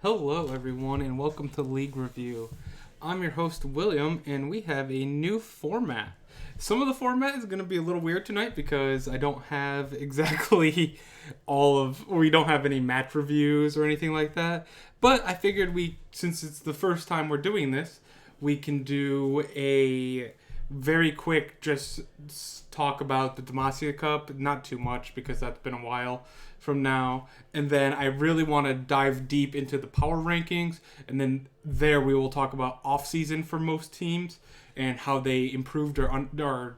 Hello, everyone, and welcome to League Review. I'm your host, William, and we have a new format. Some of the format is going to be a little weird tonight because I don't have exactly we don't have any match reviews or anything like that. But I figured since it's the first time we're doing this, we can do a very quick just talk about the Demacia Cup. Not too much because that's been a while from now. And then I really want to dive deep into the power rankings. And then there we will talk about off-season for most teams and how they improved or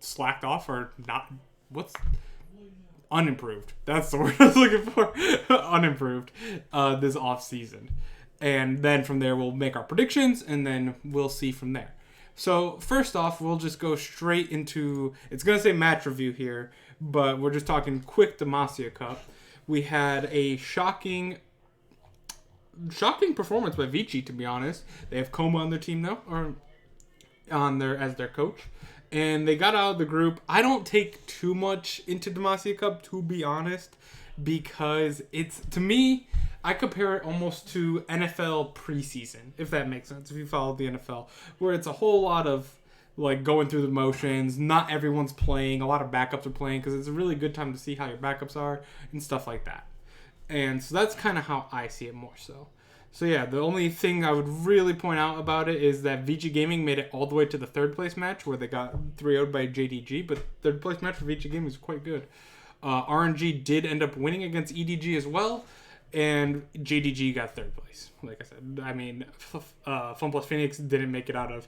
slacked off or not. What's unimproved? That's the word I was looking for. Unimproved this off-season. And then from there we'll make our predictions and then we'll see from there. So first off, we'll just go straight into, it's going to say match review here, but we're just talking quick Demacia Cup. We had a shocking performance by Vici, to be honest. They have Coma on their team now, or as their coach. And they got out of the group. I don't take too much into Demacia Cup, to be honest, because to me, I compare it almost to NFL preseason, if that makes sense, if you follow the NFL, where it's a whole lot of like going through the motions. Not everyone's playing. A lot of backups are playing because it's a really good time to see how your backups are and stuff like that. And so that's kind of how I see it more so. So yeah, the only thing I would really point out about it is that VG Gaming made it all the way to the third place match where they got 3-0'd by JDG, but third place match for VG Gaming is quite good. RNG did end up winning against EDG as well. And JDG got third place. Like I said, I mean, Fun Plus Phoenix didn't make it out of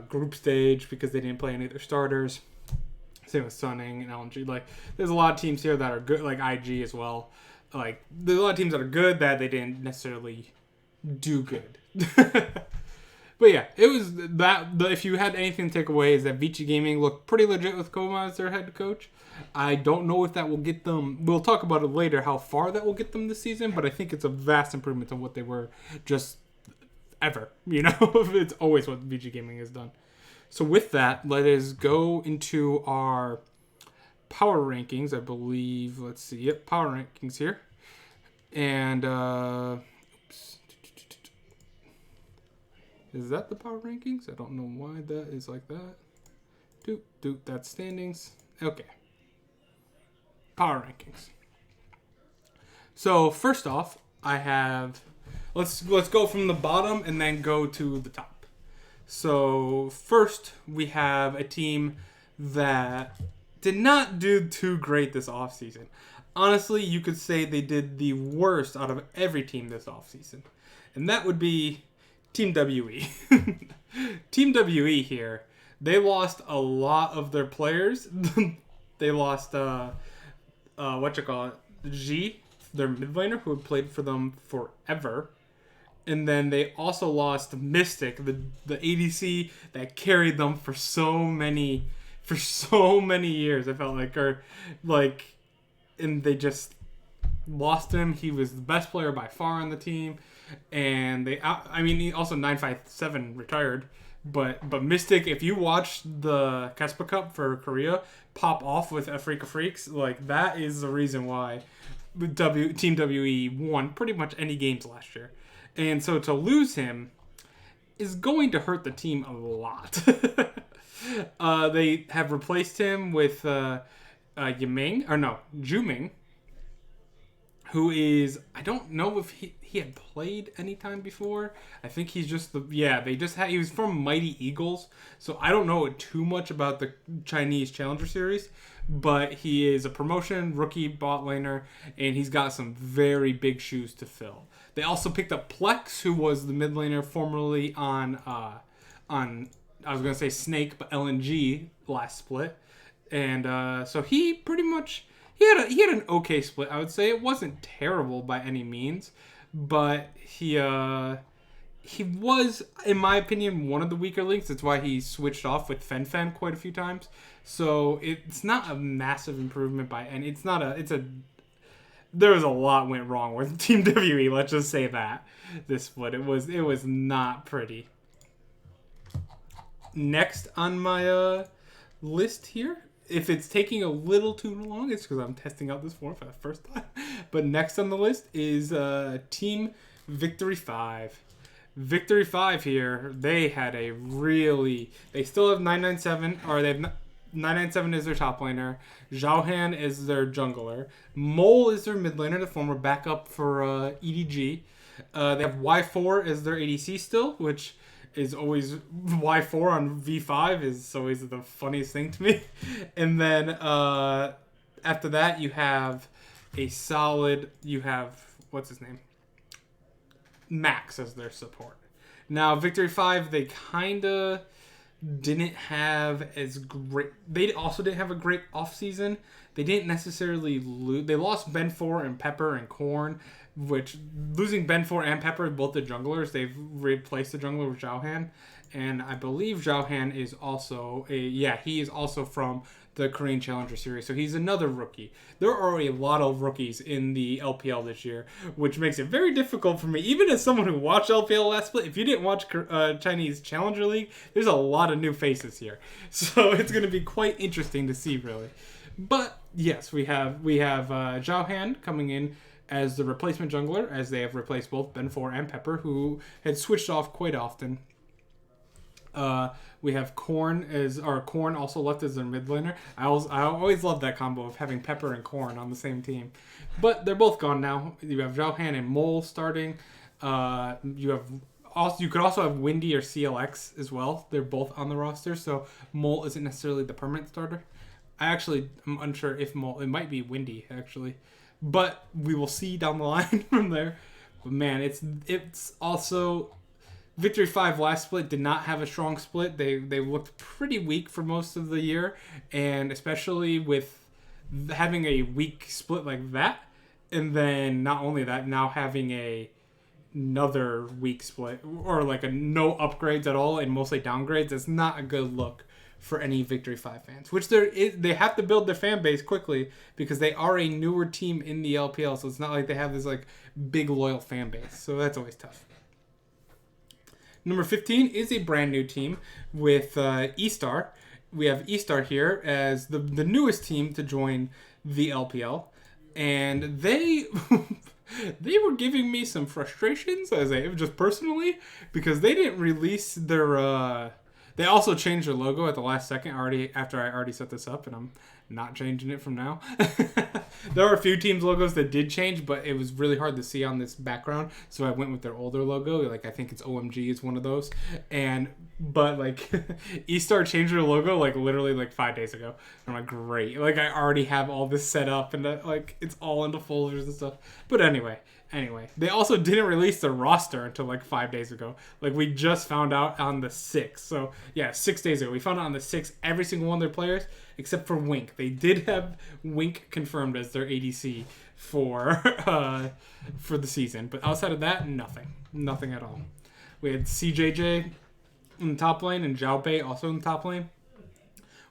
group stage because they didn't play any of their starters. Same with Sunning and LNG. Like, there's a lot of teams here that are good, like IG as well. Like, there's a lot of teams that are good that they didn't necessarily do good. But yeah, it was that. If you had anything to take away, is that Vici Gaming looked pretty legit with Koma as their head coach. I don't know if that will get them. We'll talk about it later, how far that will get them this season, but I think it's a vast improvement on what they were just ever. You know, it's always what VG Gaming has done. So with that, let us go into our power rankings. I believe. Let's see. Yep, power rankings here, and is that the power rankings? I don't know why that is like that. That's standings. Okay. Power rankings. So first off, I have let's go from the bottom and then go to the top. So first we have a team that did not do too great this offseason. Honestly, you could say they did the worst out of every team this offseason. And that would be Team WE. Team WE here, they lost a lot of their players. They lost G, their mid laner, who had played for them forever. And then they also lost Mystic, the ADC that carried them for so many years. I felt and they just lost him. He was the best player by far on the team, and he also 957 retired. But Mystic, if you watch the Kespa Cup for Korea pop off with Afrika Freaks, like that is the reason why Team WE won pretty much any games last year. And so to lose him is going to hurt the team a lot. They have replaced him with Juming, who is, I don't know if he had played any time before. I think he's just he was from Mighty Eagles, so I don't know too much about the Chinese Challenger Series, but he is a promotion rookie bot laner, and he's got some very big shoes to fill. They also picked up Plex, who was the mid laner formerly on I was going to say Snake, but LNG last split. And so he pretty much, he had an okay split, I would say. It wasn't terrible by any means, but he was, in my opinion, one of the weaker links. That's why he switched off with Fen quite a few times. So it's not a massive improvement there was a lot went wrong with Team WE, let's just say that. This split, it was not pretty. Next on my list here if it's taking a little too long, it's because I'm testing out this form for the first time. But next on the list is Team Victory 5. Victory 5 here, they had a really... They still have 997, or they have 997 is their top laner. Zhao is their jungler. Mole is their mid laner, the former backup for EDG. They have Y4 as their ADC still, which is always... Y4 on V5 is always the funniest thing to me. And then after that, you have a solid... You have... What's his name? Max as their support. Now, Victory 5, they kind of didn't have as great... They also didn't have a great offseason. They didn't necessarily lose... They lost Ben 4 and Pepper and Korn, which... Losing Ben 4 and Pepper, both the junglers, they've replaced the jungler with Zhao. And I believe Zhao is also a... Yeah, he is also from the Korean Challenger Series, so he's another rookie. There are a lot of rookies in the LPL this year, which makes it very difficult for me, even as someone who watched LPL last split. If you didn't watch Chinese Challenger League, there's a lot of new faces here, so it's going to be quite interesting to see, really. But yes, we have Zhao coming in as the replacement jungler, as they have replaced both Ben 4 and Pepper, who had switched off quite often. We have Korn Korn also left as their mid laner. I always love that combo of having Pepper and Korn on the same team. But they're both gone now. You have Zhao and Mole starting. You could also have Windy or CLX as well. They're both on the roster, so Mole isn't necessarily the permanent starter. I'm unsure if Mole... It might be Windy, actually. But we will see down the line from there. But man, it's also... Victory 5 last split did not have a strong split. They looked pretty weak for most of the year, and especially with having a weak split like that, and then not only that, now having another weak split, or like no upgrades at all and mostly downgrades, it's not a good look for any Victory 5 fans, which they have to build their fan base quickly because they are a newer team in the LPL, so it's not like they have this like big loyal fan base, so that's always tough. Number 15 is a brand new team with E-Star. We have E-Star here as the newest team to join the LPL. And they they were giving me some frustrations, just personally, because they didn't release their... They also changed their logo at the last second after I already set this up, and I'm not changing it from now. There are a few teams' logos that did change, but it was really hard to see on this background, so I went with their older logo. Like, I think it's OMG is one of those. But like, E-Star changed their logo like literally like 5 days ago. I'm like, great. Like, I already have all this set up, and like it's all into folders and stuff. But anyway, they also didn't release the roster until like 5 days ago. Like, we just found out on the 6th. So yeah, 6 days ago. We found out on the 6th every single one of their players except for Wink. They did have Wink confirmed as their ADC for the season, but outside of that, nothing at all. We had CJJ in the top lane and Zhao Bei also in the top lane.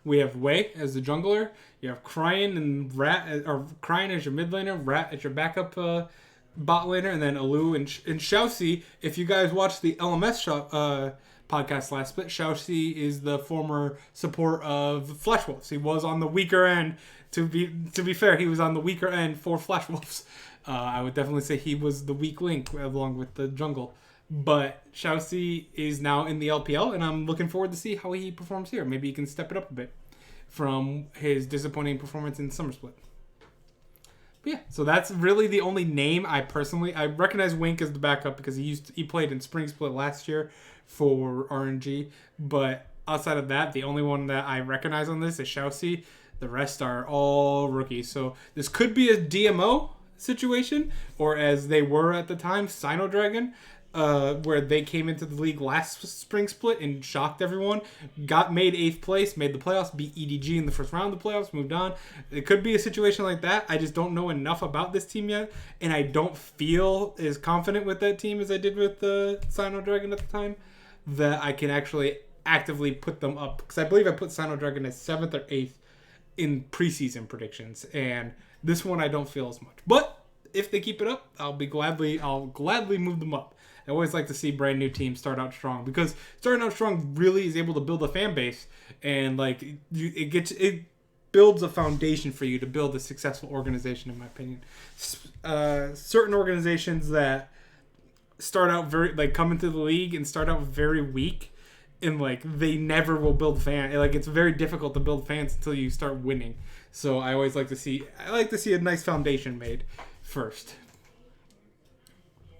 We have Wei as the jungler. You have Cryan and Rat, or Cryan as your mid laner, Rat as your backup bot laner, and then Alu and Xiaoxi. If you guys watched the LMS podcast last split, Xiaoxi is the former support of Flash Wolves. He was on the weaker end. To be fair, he was on the weaker end for Flash Wolves. I would definitely say he was the weak link along with the jungle. But Xiaoxi is now in the LPL, and I'm looking forward to see how he performs here. Maybe he can step it up a bit from his disappointing performance in Summer Split. But yeah, so that's really the only name I recognize Wink as the backup because he played in Spring Split last year for RNG. But outside of that, the only one that I recognize on this is Xiaoxi. The rest are all rookies. So this could be a DMO situation, or as they were at the time, Sino Dragon, where they came into the league last spring split and shocked everyone, made 8th place, made the playoffs, beat EDG in the first round of the playoffs, moved on. It could be a situation like that. I just don't know enough about this team yet, and I don't feel as confident with that team as I did with the Sino Dragon at the time, that I can actually actively put them up. Because I believe I put Sino Dragon as 7th or 8th in preseason predictions, and this one I don't feel as much. But if they keep it up, I'll gladly move them up. I always like to see brand new teams start out strong, because starting out strong really is able to build a fan base, and like it builds a foundation for you to build a successful organization, in my opinion. Certain organizations that start out very, like, come into the league and start out very weak, and, like, they never will build fans. Like, it's very difficult to build fans until you start winning. So I always like to see a nice foundation made first.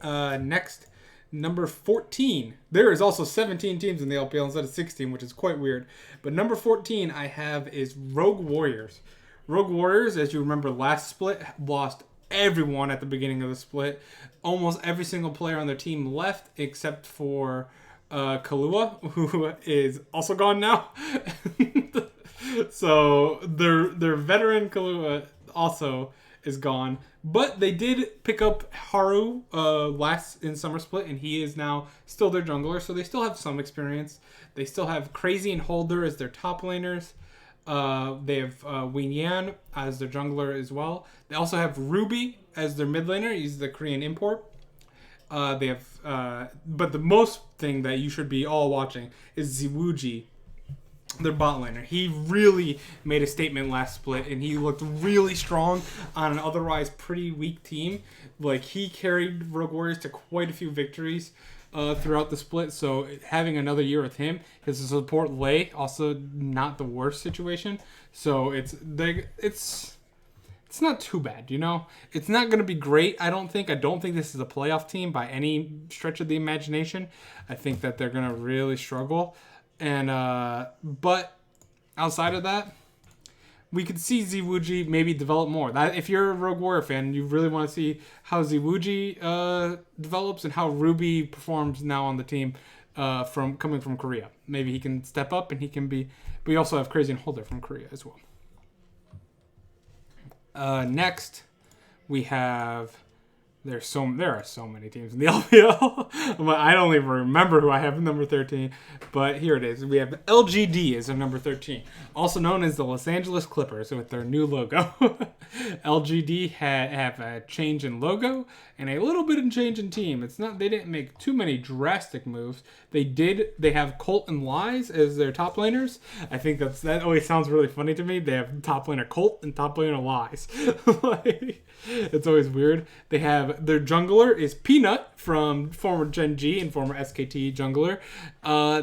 Next, number 14. There is also 17 teams in the LPL instead of 16, which is quite weird. But number 14 I have is Rogue Warriors. Rogue Warriors, as you remember last split, lost everyone at the beginning of the split. Almost every single player on their team left except for Kahlua, who is also gone now. So their veteran Kahlua also is gone. But they did pick up Haru last in Summer Split, and he is now still their jungler, so they still have some experience. They still have Crazy and Holder as their top laners. They have Wing Yan as their jungler as well. They also have Ruby as their mid laner. He's the Korean import. They have, but the most thing that you should be all watching is Ziwuji, their bot laner. He really made a statement last split, and he looked really strong on an otherwise pretty weak team. Like, he carried Rogue Warriors to quite a few victories throughout the split. So having another year with him, his support Lei, also not the worst situation. So it's not too bad, you know? It's not going to be great, I don't think. I don't think this is a playoff team by any stretch of the imagination. I think that they're going to really struggle. And but outside of that, we could see Ziwuji maybe develop more. That, if you're a Rogue Warrior fan and you really want to see how Ziwuji develops and how Ruby performs now on the team coming from Korea. Maybe he can step up and he can be... But we also have Crazy and Holder from Korea as well. Next, we have... There are so many teams in the LPL. I don't even remember who I have number 13. But here it is. We have LGD as our number 13. Also known as the Los Angeles Clippers with their new logo. LGD have a change in logo and a little bit of change in team. They didn't make too many drastic moves. They have Colt and Lies as their top laners. I think that always sounds really funny to me. They have top laner Colt and top laner Lies. It's always weird. They have their jungler is Peanut from former Gen G and former SKT jungler.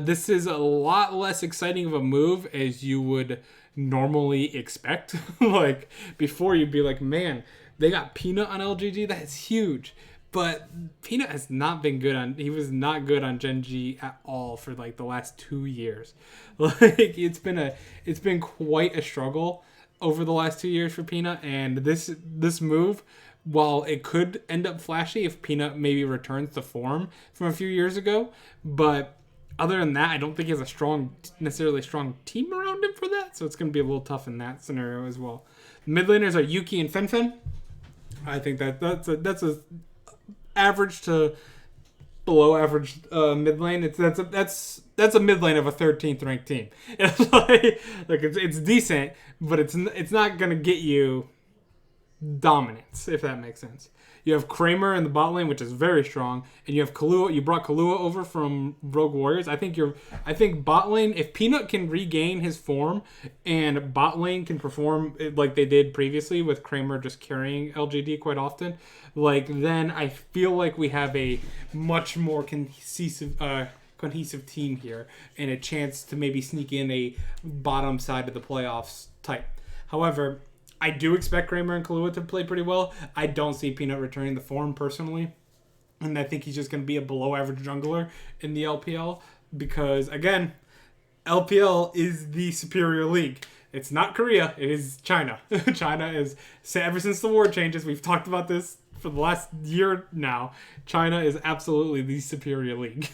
This is a lot less exciting of a move as you would normally expect. Like, before you'd be like, man, they got Peanut on LGG. That's huge. But Peanut has not been good he was not good on Gen G at all for like the last 2 years. Like, it's been quite a struggle over the last 2 years for Peanut, and this move, while it could end up flashy if Peanut maybe returns to form from a few years ago, but other than that, I don't think he has a necessarily strong team around him for that, so it's going to be a little tough in that scenario as well. Mid laners are Yuki and Fen. I think that's a average to below average mid lane. That's a mid lane of a 13th ranked team. It's like it's decent, but it's not gonna get you dominance, if that makes sense. You have Kramer in the bot lane, which is very strong, and you have Kahlua. You brought Kahlua over from Rogue Warriors. I think bot lane, if Peanut can regain his form and bot lane can perform like they did previously with Kramer just carrying LGD quite often, like, then I feel like we have a much more cohesive team here and a chance to maybe sneak in a bottom side of the playoffs type. However, I do expect Kramer and Kahlua to play pretty well. I don't see Peanut returning the form personally. And I think he's just going to be a below average jungler in the LPL. Because, again, LPL is the superior league. It's not Korea. It is China. China is, ever since the war changes, we've talked about this for the last year now. China is absolutely the superior league.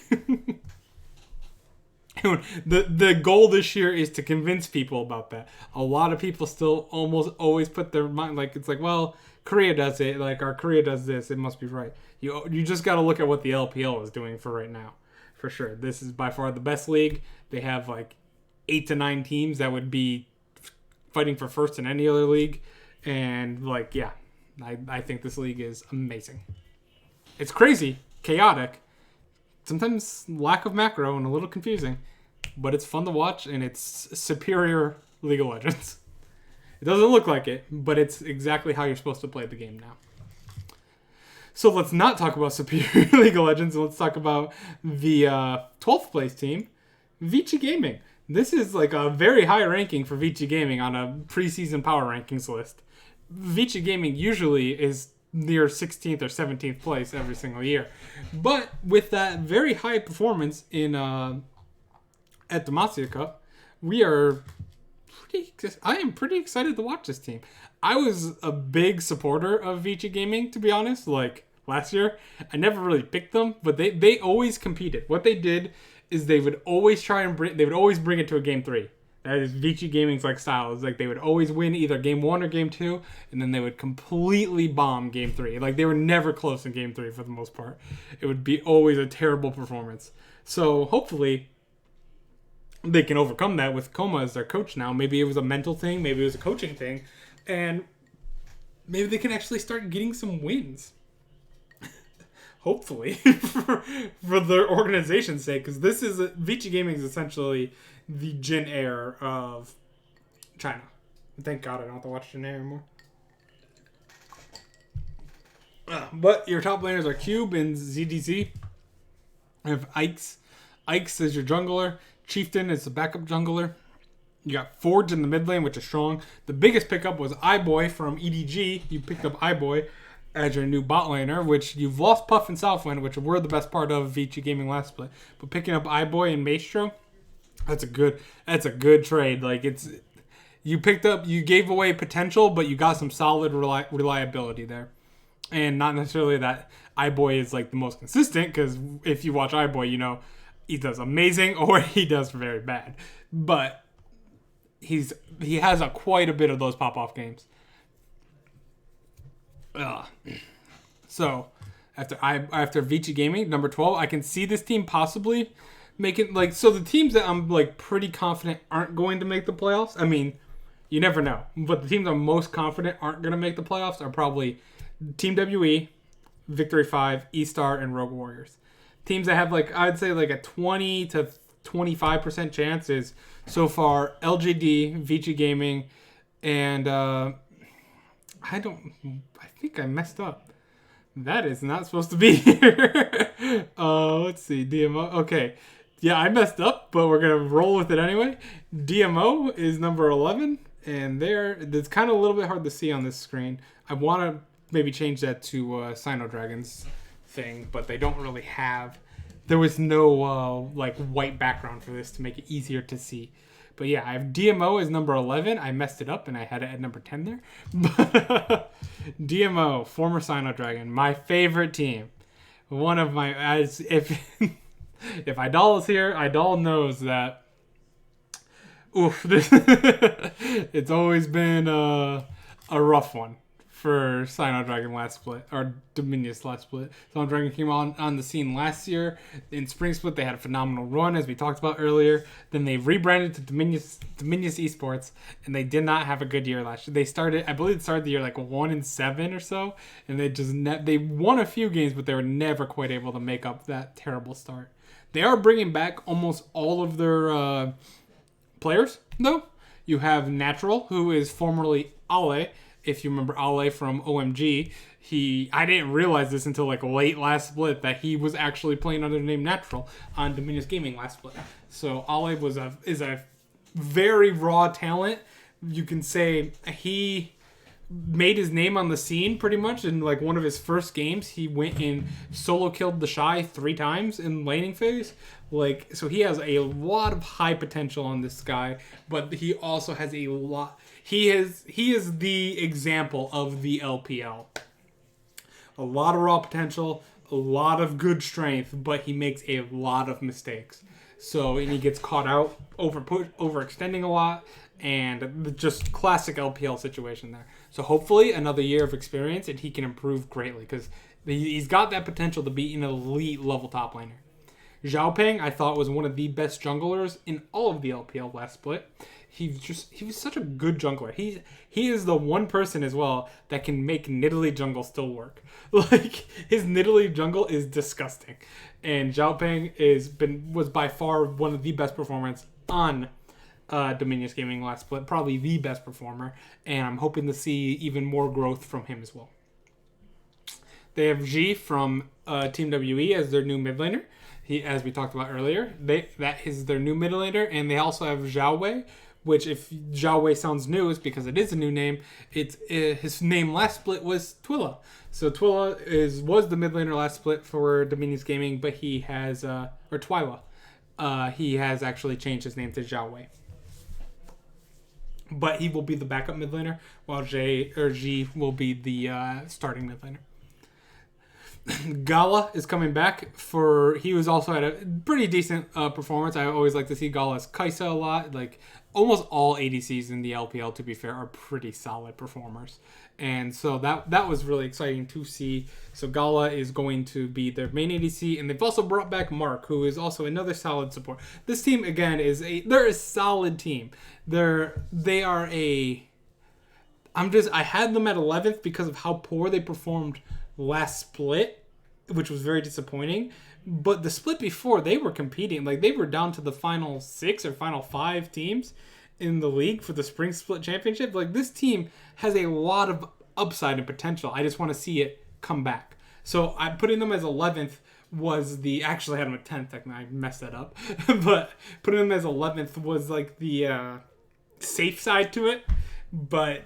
The goal this year is to convince people about that. A lot of people still almost always put their mind, like, it's like, well, Korea does it, like, our Korea does this, it must be right. You just got to look at what the LPL is doing for right now, for sure. This is by far the best league. They have like 8 to 9 teams that would be fighting for first in any other league, and like, yeah, I think this league is amazing. It's crazy, chaotic, sometimes lack of macro and a little confusing, but it's fun to watch, and it's superior League of Legends. It doesn't look like it, but it's exactly how you're supposed to play the game now. So let's not talk about Superior League of Legends. Let's talk about the 12th place team, Vici Gaming. This is like a very high ranking for Vici Gaming on a preseason power rankings list. Vici Gaming usually is near 16th or 17th place every single year. But with that very high performance in at the Demacia Cup, I am pretty excited to watch this team. I was a big supporter of Vici Gaming, to be honest. Like last year, I never really picked them, but they always competed. What they did is they would always bring it to a game 3. That is Vici Gaming's like style. It's like they would always win either game 1 or game 2, and then they would completely bomb game 3. Like they were never close in game 3 for the most part. It would be always a terrible performance. So hopefully they can overcome that with Coma as their coach now. Maybe it was a mental thing, maybe it was a coaching thing, and maybe they can actually start getting some wins. Hopefully, for their organization's sake, because Vici Gaming is essentially the Jin Air of China. Thank God I don't have to watch Jin Air anymore. But your top laners are Cube and ZDZ. You have Ikes. Ikes is your jungler. Chieftain is the backup jungler. You got Forge in the mid lane, which is strong. The biggest pickup was iBoy from EDG. You picked up iBoy as your new bot laner, which you've lost Puff and Southwind, which were the best part of Vici Gaming last split. But picking up iBoy and Maestro, that's a good trade. Like you gave away potential, but you got some solid reliability there. And not necessarily that iBoy is like the most consistent, because if you watch iBoy, you know he does amazing or he does very bad. But he has quite a bit of those pop-off games. So after Vici Gaming, number 12, I can see this team possibly making the teams that I'm like pretty confident aren't going to make the playoffs. I mean, you never know, but the teams I'm most confident aren't going to make the playoffs are probably Team WE, Victory 5, E-Star, and Rogue Warriors. Teams that have I'd say a 20 to 25% chance is so far LGD, Vici Gaming, and I think I messed up. That is not supposed to be here. Let's see. DMO. Okay. Yeah, I messed up, but we're going to roll with it anyway. DMO is number 11, and it's kind of a little bit hard to see on this screen. I want to maybe change that to Sino Dragons thing, but they don't really have... There was no white background for this to make it easier to see. But yeah, I have DMO as number 11. I messed it up and I had it at number 10 there. But DMO, former Sino Dragon, my favorite team. One of my... If Idol is here, Idol knows that... Oof. It's always been a rough one for Sino Dragon last split, or Dominius last split. Sino Dragon came on the scene last year. In Spring Split, they had a phenomenal run, as we talked about earlier. Then they rebranded to Dominius Esports, and they did not have a good year last year. I believe it started the year 1-7 or so, and they won a few games, but they were never quite able to make up that terrible start. They are bringing back almost all of their players, though. You have Natural, who is formerly Ale. If you remember Ale from OMG, I didn't realize this until late last split that he was actually playing under the name Natural on Dominius Gaming last split. So Ale is a very raw talent. You can say he made his name on the scene pretty much in one of his first games. He went and solo killed the Shy 3 times in laning phase. So he has a lot of high potential on this guy, but he also has a lot. He is the example of the LPL. A lot of raw potential, a lot of good strength, but he makes a lot of mistakes. And he gets caught out overextending a lot, and just classic LPL situation there. So hopefully another year of experience and he can improve greatly, because he's got that potential to be an elite level top laner. Zhao Peng, I thought, was one of the best junglers in all of the LPL last split. He was such a good jungler. He is the one person as well that can make Nidalee jungle still work. His Nidalee jungle is disgusting, and Zhao Peng was by far one of the best performers on Dominions Gaming last split, probably the best performer, and I'm hoping to see even more growth from him as well. They have G from Team WE as their new mid laner. He, as we talked about earlier, that is their new mid laner, and they also have Zhao Wei, which if Zhao Wei sounds new, is because it is a new name. It's his name last split was Twilla. So Twilla was the mid laner last split for Dominions Gaming, but he has or Twyla. He has actually changed his name to Zhao Wei. But he will be the backup mid laner, while G will be the starting mid laner. Gala is coming back he was also at a pretty decent performance. I always like to see Gala's Kaisa a lot. Like almost all ADCs in the LPL, to be fair, are pretty solid performers. And so that was really exciting to see. So Gala is going to be their main ADC, and they've also brought back Mark, who is also another solid support. This team again they're a solid team. I had them at 11th because of how poor they performed last split, which was very disappointing. But the split before, they were competing. Like, they were down to the final 6 or final 5 teams in the league for the Spring Split Championship. Like, this team has a lot of upside and potential. I just want to see it come back. So I'm putting them as 11th actually I had them at 10th. I messed that up. But putting them as 11th was like the safe side to it. But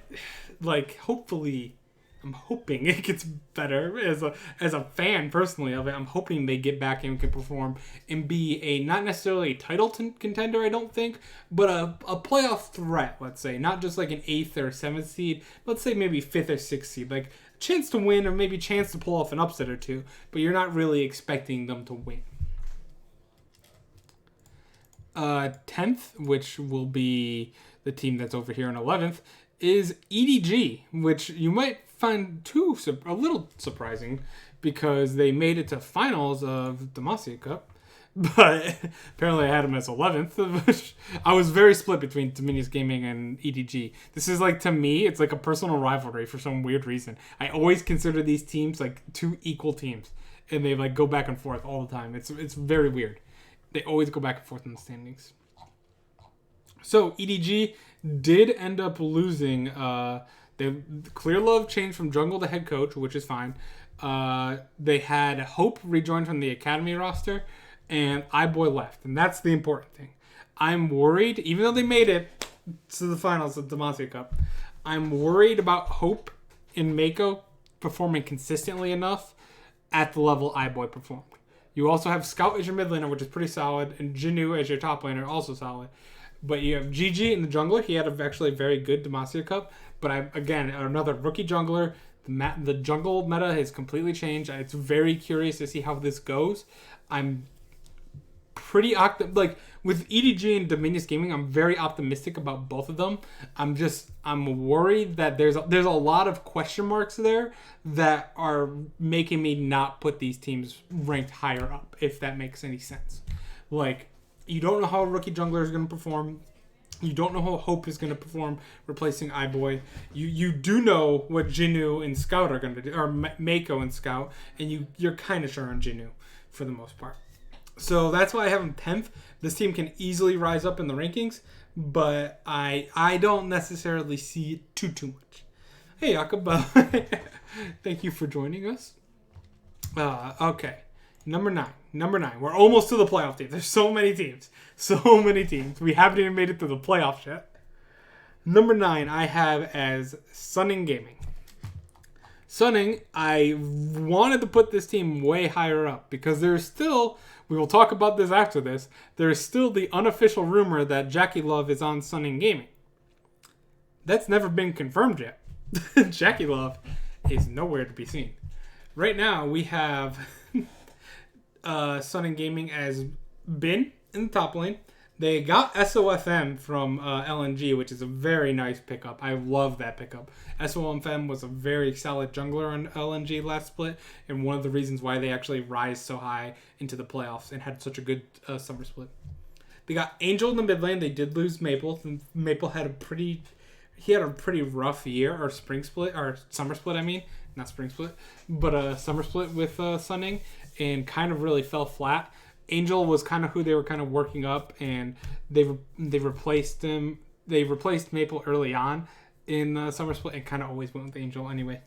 like, hopefully, I'm hoping it gets better as a fan personally of it. I'm hoping they get back and can perform and be not necessarily a title contender, I don't think, but a playoff threat, let's say. Not just like an 8th or 7th seed. Let's say maybe 5th or 6th seed. Like a chance to win or maybe a chance to pull off an upset or two, but you're not really expecting them to win. 10th, which will be the team that's over here in 11th, is EDG, which you might find a little surprising because they made it to finals of the Demacia Cup, but apparently I had them as 11th, which I was very split between Dominions Gaming and EDG. This is like, to me, it's like a personal rivalry for some weird reason. I always consider these teams like two equal teams, and they like go back and forth all the time. It's very weird. They always go back and forth in the standings. So EDG did end up losing. JackeyLove changed from jungle to head coach, which is fine. They had Hope rejoin from the academy roster, and iBoy left, and that's the important thing. I'm worried, even though they made it to the finals of the Demacia Cup, I'm worried about Hope and Mako performing consistently enough at the level iBoy performed. You also have Scout as your mid laner, which is pretty solid, and Jinu as your top laner, also solid. But you have GG in the jungler. He had actually a very good Demacia Cup. But again, another rookie jungler. The jungle meta has completely changed. It's very curious to see how this goes. I'm pretty like with EDG and Dominions Gaming, I'm very optimistic about both of them. I'm worried that there's a lot of question marks there that are making me not put these teams ranked higher up, if that makes any sense. Like, you don't know how a rookie jungler is going to perform. You don't know how Hope is going to perform replacing iBoy. You do know what Jinu and Scout are going to do, or Mako and Scout, and you're kind of sure on Jinu for the most part. So that's why I have him 10th. This team can easily rise up in the rankings, but I don't necessarily see it too much. Hey, Jakob. Thank you for joining us. Okay. Number 9. We're almost to the playoff team. There's so many teams. We haven't even made it to the playoffs yet. Number 9 I have as Sunning Gaming. Sunning, I wanted to put this team way higher up because there's still, we will talk about this after this, there's still the unofficial rumor that JackeyLove is on Sunning Gaming. That's never been confirmed yet. JackeyLove is nowhere to be seen. Right now, we have Sunning Gaming as Bin in the top lane. They got SOFM from LNG, which is a very nice pickup. I love that pickup. SOFM was a very solid jungler on LNG last split, and one of the reasons why they actually rise so high into the playoffs and had such a good summer split. They got Angel in the mid lane. They did lose Maple. Maple had a pretty rough year, or summer split, I mean. Not spring split, but summer split with Sunning, and kind of really fell flat. Angel was kind of who they were kind of working up, and they replaced him. They replaced Maple early on in the summer split and kind of always went with Angel anyway.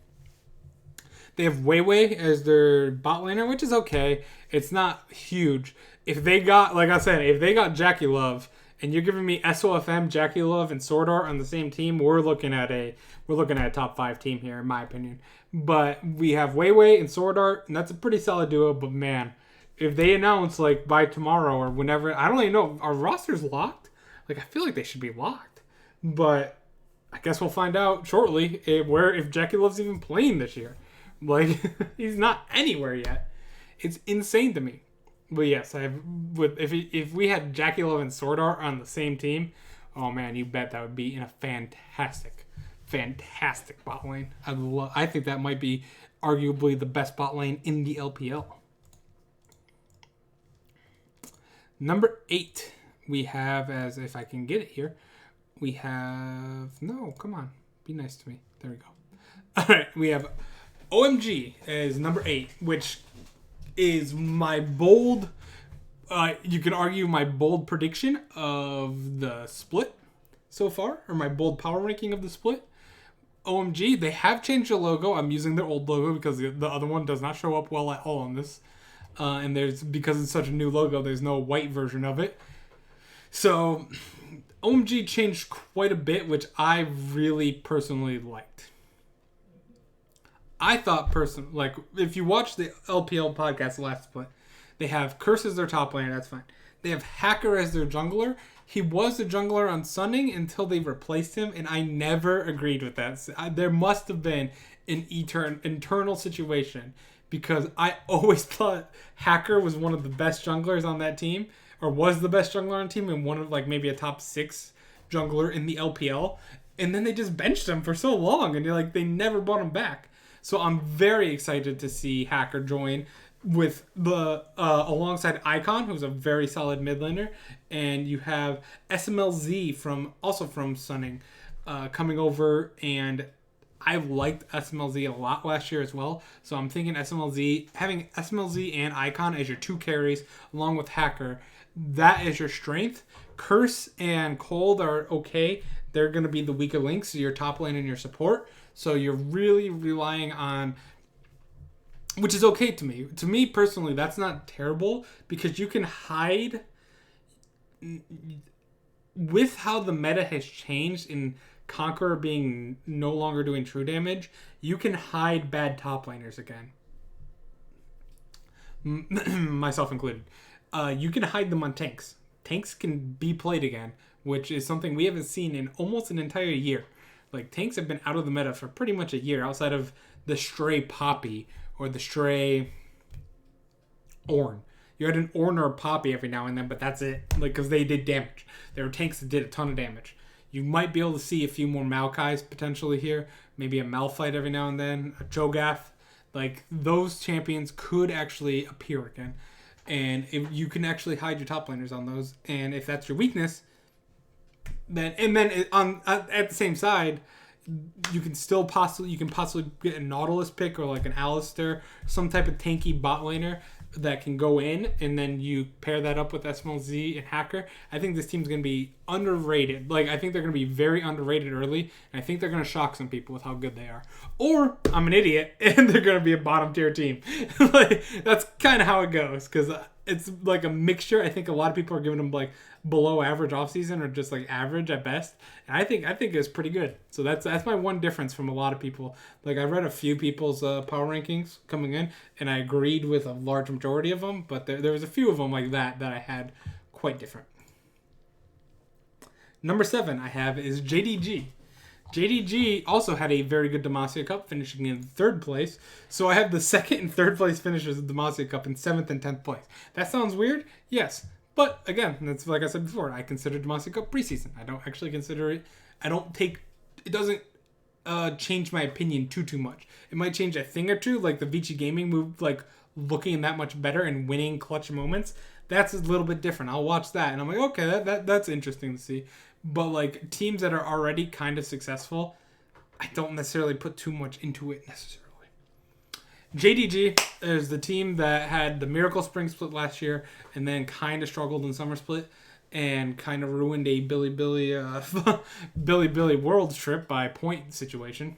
They have Weiwei as their bot laner, which is okay. It's not huge. If they got, like I said, if they got JackeyLove, and you're giving me SOFM, JackeyLove, and Sword Art on the same team, we're looking at a top 5 team here, in my opinion. But we have Weiwei and Sword Art, and that's a pretty solid duo. But man, if they announce like by tomorrow or whenever, I don't even know, are rosters locked? Like I feel like they should be locked, but I guess we'll find out shortly if JackeyLove's even playing this year. Like he's not anywhere yet. It's insane to me. But yes, if we had JackeyLove and Sword Art on the same team, oh man, you bet that would be in a fantastic bot lane. I think that might be arguably the best bot lane in the LPL. Number 8, we have, as if I can get it here, we have, no, come on, be nice to me. There we go. All right, we have OMG as number 8, which is my bold, you can argue my bold prediction of the split so far, or my bold power ranking of the split. OMG, they have changed the logo. I'm using their old logo because the other one does not show up well at all on this. And because it's such a new logo, there's no white version of it. So OMG changed quite a bit, which I really personally liked. I thought like if you watch the LPL podcast last split, they have Curse as their top laner, that's fine. They have Hacker as their jungler. He was the jungler on Sunning until they replaced him, and I never agreed with that. There must have been an internal situation, because I always thought Hacker was one of the best junglers on that team, or was the best jungler on the team, and one of like maybe a top 6 jungler in the LPL. And then they just benched him for so long, and they never brought him back. So I'm very excited to see Hacker join with the alongside Icon, who's a very solid mid laner, and you have SMLZ from Sunning coming over, and I liked SMLZ a lot last year as well. So I'm thinking having SMLZ and Icon as your 2 carries along with Hacker, that is your strength. Curse and Cold are okay. They're going to be the weaker links, so your top lane and your support. So you're really relying on, which is okay to me. To me personally, that's not terrible, because you can hide with how the meta has changed in Conqueror being no longer doing true damage. You can hide bad top laners again, myself included. You can hide them on tanks. Tanks can be played again, which is something we haven't seen in almost an entire year. Like, tanks have been out of the meta for pretty much a year, outside of the stray Poppy or the stray Ornn. You had an Ornn or a Poppy every now and then, but that's it. Like, because they did damage. There were tanks that did a ton of damage. You might be able to see a few more Maokais potentially here. Maybe a Malphite every now and then. A Cho'Gath. Like, those champions could actually appear again. And if you can actually hide your top laners on those. And if that's your weakness, then at the same side, you can possibly get a Nautilus pick or like an Alistar, some type of tanky bot laner that can go in, and then you pair that up with SMLZ and Hacker. I think this team's going to be underrated. Like, I think they're going to be very underrated early, and I think they're going to shock some people with how good they are. Or I'm an idiot, and they're going to be a bottom tier team. Like, that's kind of how it goes, because it's like a mixture. I think a lot of people are giving them like below average offseason, or just like average at best. And I think it's pretty good. So that's my one difference from a lot of people. Like, I read a few people's power rankings coming in, and I agreed with a large majority of them, but there was a few of them like that I had quite different. Number 7 I have is JDG. JDG also had a very good Demacia Cup, finishing in 3rd place. So I have the 2nd and 3rd place finishers of the Demacia Cup in 7th and 10th place. That sounds weird? Yes. But again, that's like I said before, I consider Demacia Cup preseason. I don't actually consider it. It doesn't change my opinion too much. It might change a thing or two, like the Vici Gaming move, like looking that much better and winning clutch moments. That's a little bit different. I'll watch that and I'm like, okay, that's interesting to see. But like teams that are already kind of successful, I don't necessarily put too much into it necessarily. JDG is the team that had the Miracle Spring Split last year and then kind of struggled in Summer Split and kind of ruined a Billy Billy World trip by point situation.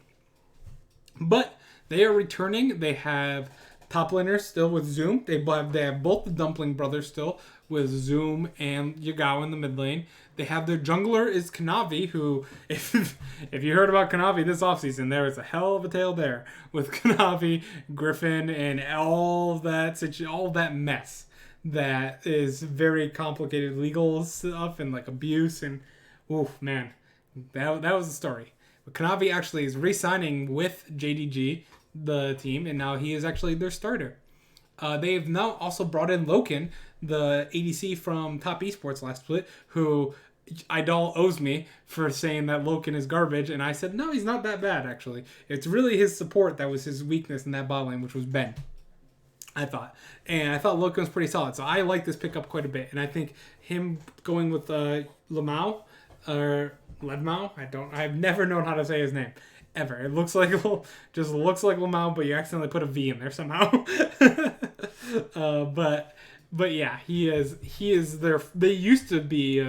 But they are returning. They have top laners still with Zoom. They have both the Dumpling brothers still with Zoom and Yagawa in the mid lane. They have their jungler is Kanavi, who, if you heard about Kanavi this offseason, there is a hell of a tale there with Kanavi, Griffin, and all that mess that is very complicated legal stuff and like abuse and, oof, man, that was the story. But Kanavi actually is re-signing with JDG, the team, and now he is actually their starter. They've now also brought in Loken, the ADC from Top Esports last split, who Idol owes me for saying that Loken is garbage, and I said, no, he's not that bad, actually. It's really his support that was his weakness in that bot lane, which was Ben, I thought. And I thought Loken was pretty solid, so I like this pickup quite a bit. And I think him going with Lemao, or Ledmao, I've never known how to say his name. Ever. It looks like Lemao, but you accidentally put a V in there somehow. But yeah, he is they used to be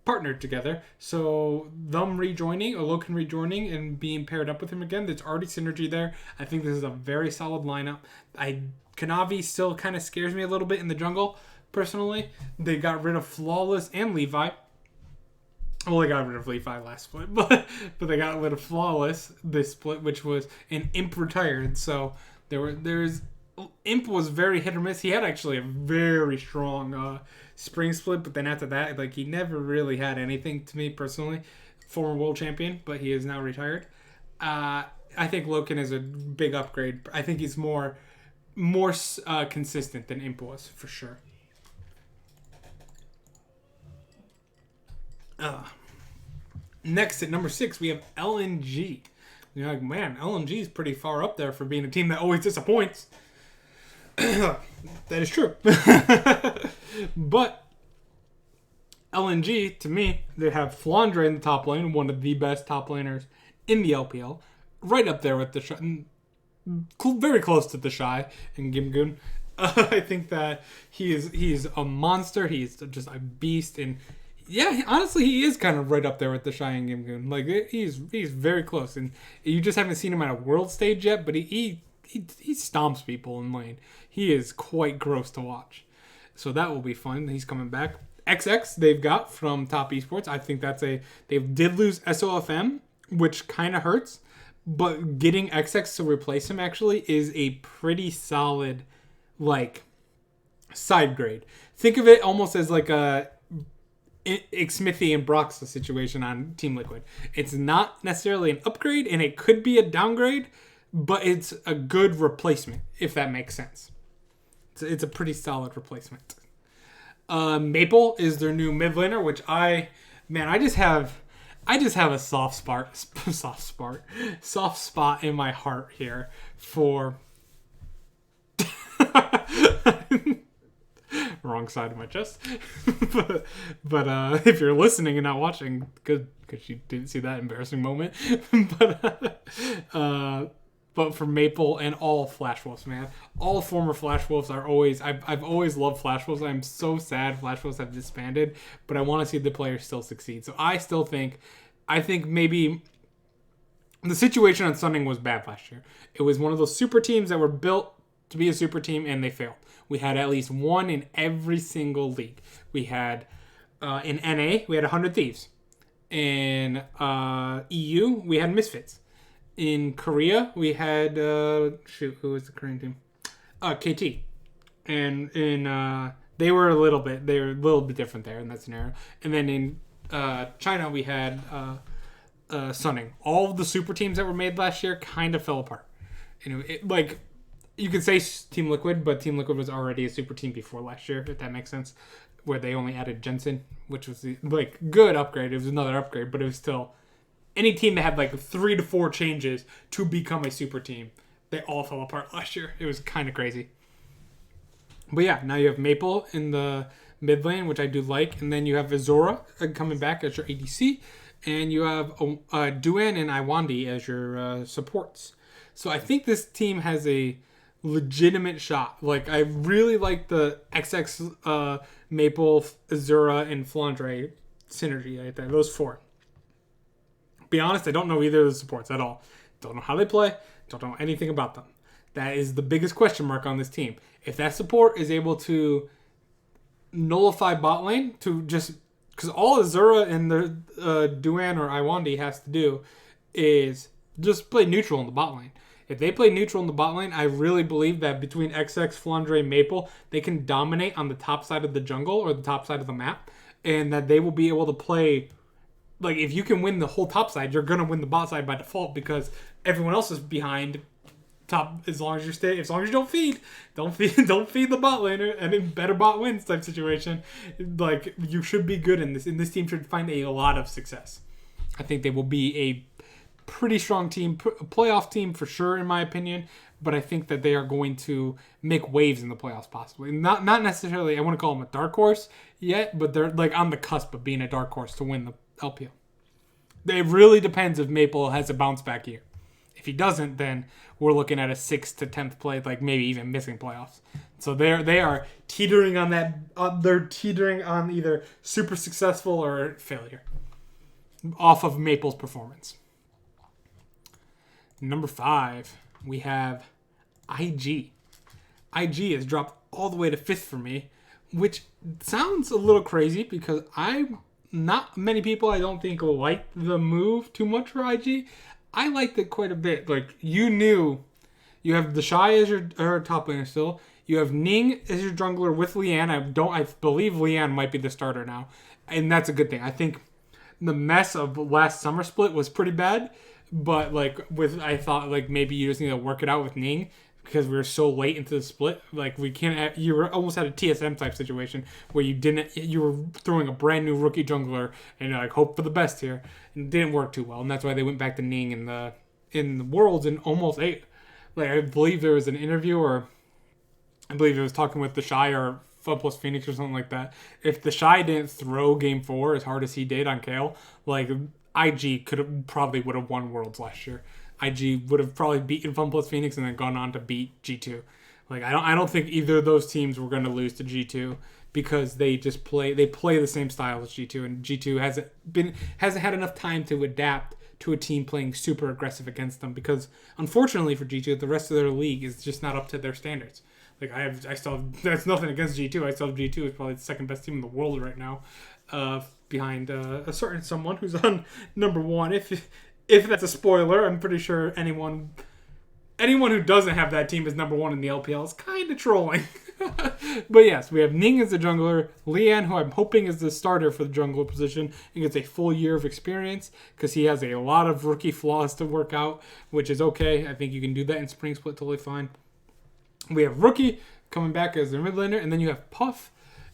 partnered together. So them rejoining, or Loken rejoining and being paired up with him again, there's already synergy there. I think this is a very solid lineup. Kanavi still kind of scares me a little bit in the jungle, personally. They got rid of Flawless and Levi. Well, they got rid of Levi last split, but they got rid of Flawless this split, which was an Imp retired. So Imp was very hit or miss. He had actually a very strong spring split, but then after that, like, he never really had anything to me personally. Former world champion, but he is now retired. I think Loken is a big upgrade. I think he's more consistent than Imp was, for sure. Next at number 6, we have LNG. You're like, man, LNG is pretty far up there for being a team that always disappoints. That is true. But LNG, to me, they have Flandre in the top lane, one of the best top laners in the LPL. Right up there with the very close to the Shy and Gimgoon. I think that he's a monster. He's just a beast, and yeah, honestly, he is kind of right up there with the Shy and Gimgoon. Like, he's very close, and you just haven't seen him at a world stage yet. But he stomps people in lane. He is quite gross to watch. So that will be fun. He's coming back. XX they've got from Top Esports. I think they did lose SOFM, which kind of hurts. But getting XX to replace him actually is a pretty solid, like, side grade. Think of it almost as like a Smithy and Brock's situation on Team Liquid. It's not necessarily an upgrade, and it could be a downgrade, but it's a good replacement, if that makes sense. It's a pretty solid replacement. Maple is their new mid laner, which I just have a soft spot in my heart here for wrong side of my chest. but if you're listening and not watching, good, because you didn't see that embarrassing moment. But for Maple and all Flash Wolves, man. All former Flash Wolves are always... I've always loved Flash Wolves. I'm so sad Flash Wolves have disbanded, but I want to see the players still succeed. So I think maybe the situation on Sunning was bad last year. It was one of those super teams that were built to be a super team, and they failed. We had at least one in every single league. We had, in NA, we had 100 Thieves. In EU, we had Misfits. In Korea, we had, who was the Korean team? KT. And they were a little bit different there in that scenario. And then in China, we had Sunning. All of the super teams that were made last year kind of fell apart. Like, you could say Team Liquid, but Team Liquid was already a super team before last year, if that makes sense, where they only added Jensen, which was good upgrade. It was another upgrade, but it was still any team that had 3 to 4 changes to become a super team. They all fell apart last year. It was kind of crazy. But yeah, now you have Maple in the mid lane, which I do like, and then you have Azora coming back as your ADC, and you have Duan and Iwandi as your supports. So I think this team has a legitimate shot. Like, I really like the XX Maple, Azura, and Flandre synergy right there. Those 4. Be honest, I don't know either of the supports at all. Don't know how they play. Don't know anything about them. That is the biggest question mark on this team. If that support is able to nullify bot lane to just... Because all Azura and the Duan or Iwandi has to do is just play neutral in the bot lane. If they play neutral in the bot lane, I really believe that between XX, Flandre, and Maple, they can dominate on the top side of the jungle or the top side of the map, and that they will be able to play... Like, if you can win the whole top side, you're going to win the bot side by default because everyone else is behind top. As long as you don't feed the bot laner, and in better bot wins type situation. Like, you should be good in this. And this team should find a lot of success. I think they will be a pretty strong team, a playoff team for sure, in my opinion. But I think that they are going to make waves in the playoffs, possibly. Not necessarily, I want to call them a dark horse yet, but they're like on the cusp of being a dark horse to win the LPL. It really depends if Maple has a bounce back year. If he doesn't, then we're looking at a 6th to 10th place, like maybe even missing playoffs. So they are teetering on that. They're teetering on either super successful or failure off of Maple's performance. Number 5, we have IG. IG has dropped all the way to 5th for me, which sounds a little crazy because not many people, I don't think, like the move too much for IG. I liked it quite a bit. Like, you knew you have the Shy as your top laner still. You have Ning as your jungler with Lian. I believe Lian might be the starter now, and that's a good thing. I think the mess of last summer split was pretty bad, but I thought maybe you just need to work it out with Ning. Because we were so late into the split, you were almost at a TSM type situation where you were throwing a brand new rookie jungler and hope for the best here, and it didn't work too well, and that's why they went back to Ning in the Worlds and almost ate. I believe there was an interview, or I believe it was talking with the Shy or Fun Plus Phoenix or something like that. If the Shy didn't throw Game 4 as hard as he did on Kale, IG would have won Worlds last year. IG would have probably beaten Fun Plus Phoenix and then gone on to beat G2. I don't think either of those teams were going to lose to G2 because they play the same style as G2, and G2 hasn't had enough time to adapt to a team playing super aggressive against them because unfortunately for G2, the rest of their league is just not up to their standards. That's nothing against G2. I still have G2 is probably the second best team in the world right now, behind a certain someone who's on number 1. If that's a spoiler, I'm pretty sure anyone who doesn't have that team as number 1 in the LPL is kind of trolling. But yes, we have Ning as the jungler, Lian, who I'm hoping is the starter for the jungler position and gets a full year of experience because he has a lot of rookie flaws to work out, which is okay. I think you can do that in Spring Split totally fine. We have Rookie coming back as the mid laner, and then you have Puff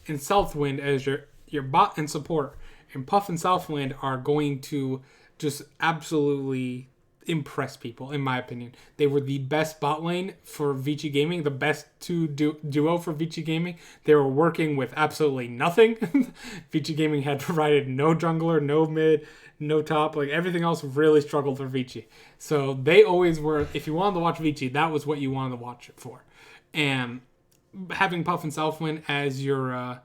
and Southwind as your bot and support. And Puff and Southwind are going to just absolutely impress people, in my opinion. They were the best bot lane for Vici Gaming, the best duo for Vici Gaming. They were working with absolutely nothing. Vici Gaming had provided no jungler, no mid, no top. Everything else really struggled for Vici. So they always were, if you wanted to watch Vici, that was what you wanted to watch it for. And having Puff and Southwind as your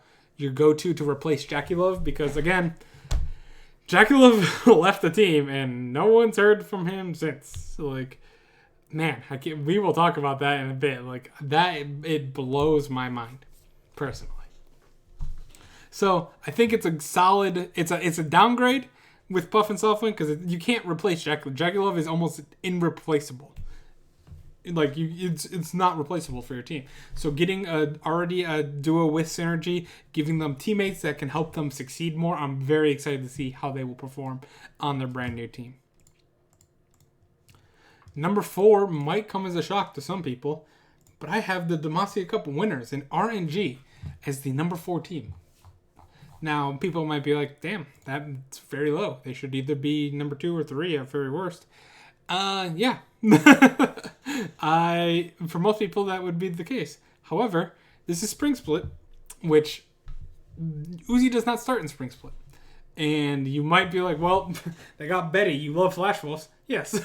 go-to to replace JackeyLove, because again, JackeyLove left the team, and no one's heard from him since. Man, we will talk about that in a bit. It blows my mind, personally. So I think it's a solid. It's a downgrade with Puff and Southwind because you can't replace JackeyLove. JackeyLove is almost irreplaceable. It's not replaceable for your team. So getting already a duo with synergy, giving them teammates that can help them succeed more, I'm very excited to see how they will perform on their brand new team. Number 4 might come as a shock to some people, but I have the Demacia Cup winners in RNG as the number 4 team. Now, people might be like, damn, that's very low. They should either be number 2 or 3 at very worst. Yeah. For most people, that would be the case. However, this is Spring Split, which Uzi does not start in Spring Split. And you might be like, well, they got Betty. You love Flash Wolves. Yes.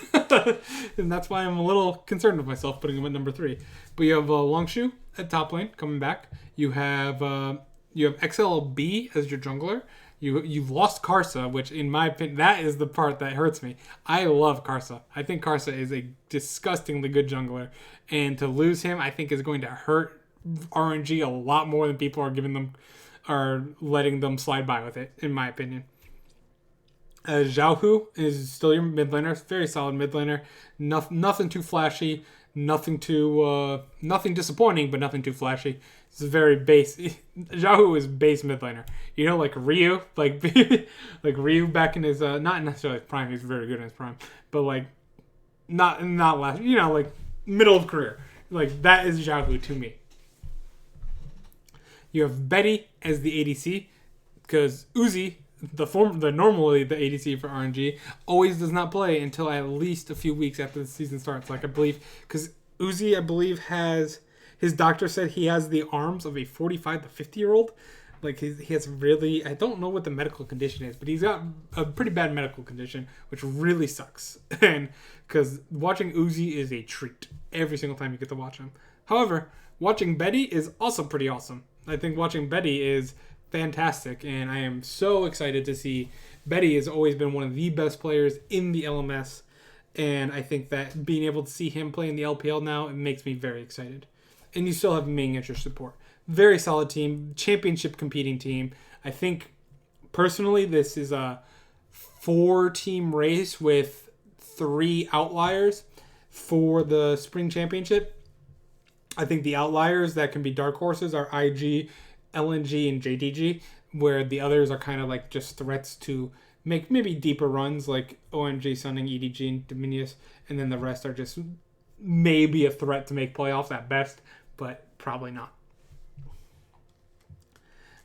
And that's why I'm a little concerned with myself putting him at number 3. But you have Longshu at top lane coming back. You have XLB as your jungler. You've lost Karsa, which in my opinion, that is the part that hurts me. I love Karsa. I think Karsa is a disgustingly good jungler. And to lose him, I think is going to hurt RNG a lot more than people are letting them slide by with it, in my opinion. Xiaohu is still your mid laner. Very solid mid laner. Nothing too flashy. Nothing disappointing, but nothing too flashy. It's very base. Xiaohu is base mid laner. You know, like Ryu, like Ryu back in his not necessarily his prime. He's very good in his prime, but like not last. You know, like middle of career. Like that is Xiaohu to me. You have Betty as the ADC because Uzi, normally the ADC for RNG, always does not play until at least a few weeks after the season starts. Like I believe, because Uzi, I believe, has his doctor said he has the arms of a 45 to 50-year-old. Like he has really, I don't know what the medical condition is, but he's got a pretty bad medical condition, which really sucks. And because watching Uzi is a treat every single time you get to watch him. However, watching Betty is also pretty awesome. I think watching Betty is fantastic, and I am so excited to see. Betty has always been one of the best players in the LMS, and I think that being able to see him play in the LPL now, it makes me very excited. And you still have Ming at your support. Very solid team, championship competing team. I think, personally, this is a 4-team race with 3 outliers for the spring championship. I think the outliers that can be dark horses are IG, LNG, and JDG, where the others are kind of like just threats to make maybe deeper runs like OMG, Sunning, EDG, and Dominius, and then the rest are just maybe a threat to make playoffs at best, but probably not.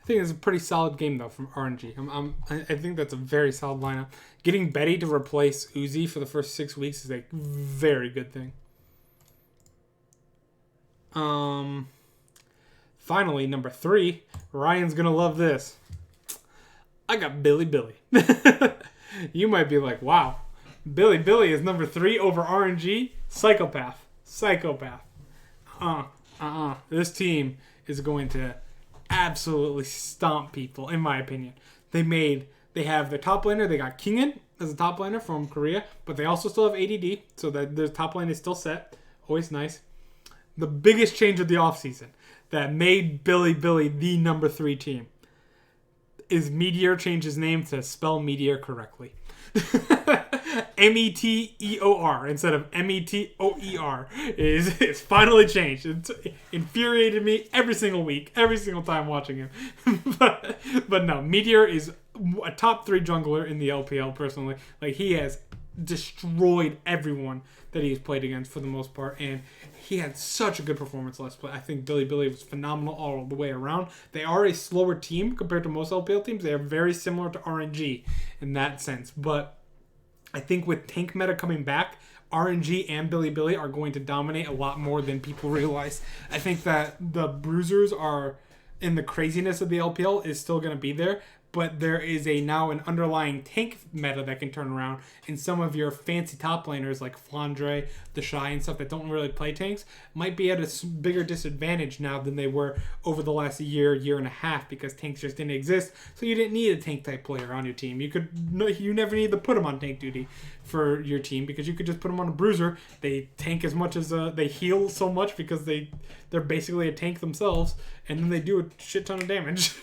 I think it's a pretty solid game, though, from RNG. I think that's a very solid lineup. Getting Betty to replace Uzi for the first 6 weeks is a very good thing. Finally, number 3. Ryan's gonna love this. I got Billy. You might be like, wow, Billy is number 3 over RNG? Psychopath. This team is going to absolutely stomp people, in my opinion. They have their top laner. They got Kingen as a top laner from Korea, but they also still have ADD, so that their top lane is still set. Always nice. The biggest change of the offseason that made Billy the number 3 team is Meteor changed his name to spell Meteor correctly. Meteor instead of Metoer is finally changed. It's infuriated me every single week, every single time watching him. but no, Meteor is a top 3 jungler in the LPL personally. Like he has destroyed everyone that he's played against for the most part, and he had such a good performance last play. I think Billy was phenomenal all the way around. They are a slower team compared to most LPL teams. They are very similar to RNG in that sense, but I think with tank meta coming back, RNG and Billy are going to dominate a lot more than people realize. I think that the bruisers are, in the craziness of the LPL, is still going to be there, but there is now an underlying tank meta that can turn around, and some of your fancy top laners like Flandre, the Shy, and stuff that don't really play tanks might be at a bigger disadvantage now than they were over the last year and a half, because tanks just didn't exist, so you didn't need a tank type player on your team. You never need to put them on tank duty for your team, because you could just put them on a bruiser. They tank as much as they heal so much because they're basically a tank themselves, and then they do a shit ton of damage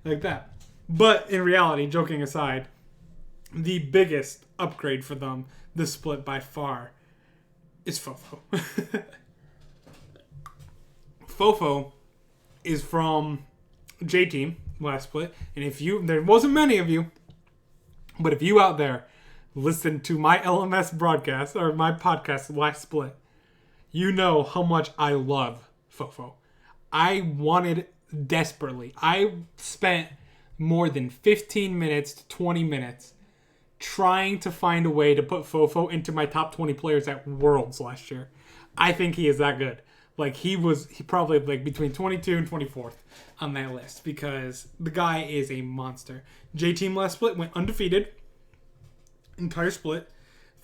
like that. But in reality, joking aside, the biggest upgrade for them this split by far is Fofo. Fofo is from J-Team last split, and there wasn't many of you, but if you out there listened to my LMS broadcast or my podcast last split, you know how much I love Fofo. I wanted desperately. I spent more than 15 minutes to 20 minutes trying to find a way to put Fofo into my top 20 players at Worlds last year. I think he is that good. Like, he probably, like, between 22 and 24th on that list because the guy is a monster. J-Team last split went undefeated. Entire split.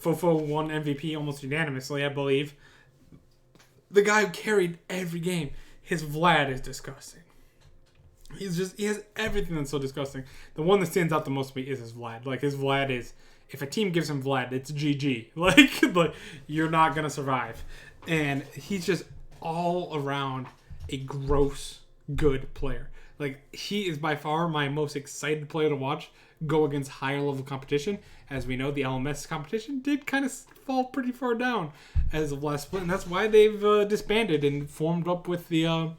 Fofo won MVP almost unanimously, I believe. The guy carried every game. His Vlad is disgusting. He has everything that's so disgusting. The one that stands out the most to me is his Vlad. Like, his Vlad is, if a team gives him Vlad, it's GG. Like you're not going to survive. And he's just all around a gross, good player. Like, he is by far my most excited player to watch go against higher level competition. As we know, the LMS competition did kind of fall pretty far down as of last split. And that's why they've disbanded and formed up with the...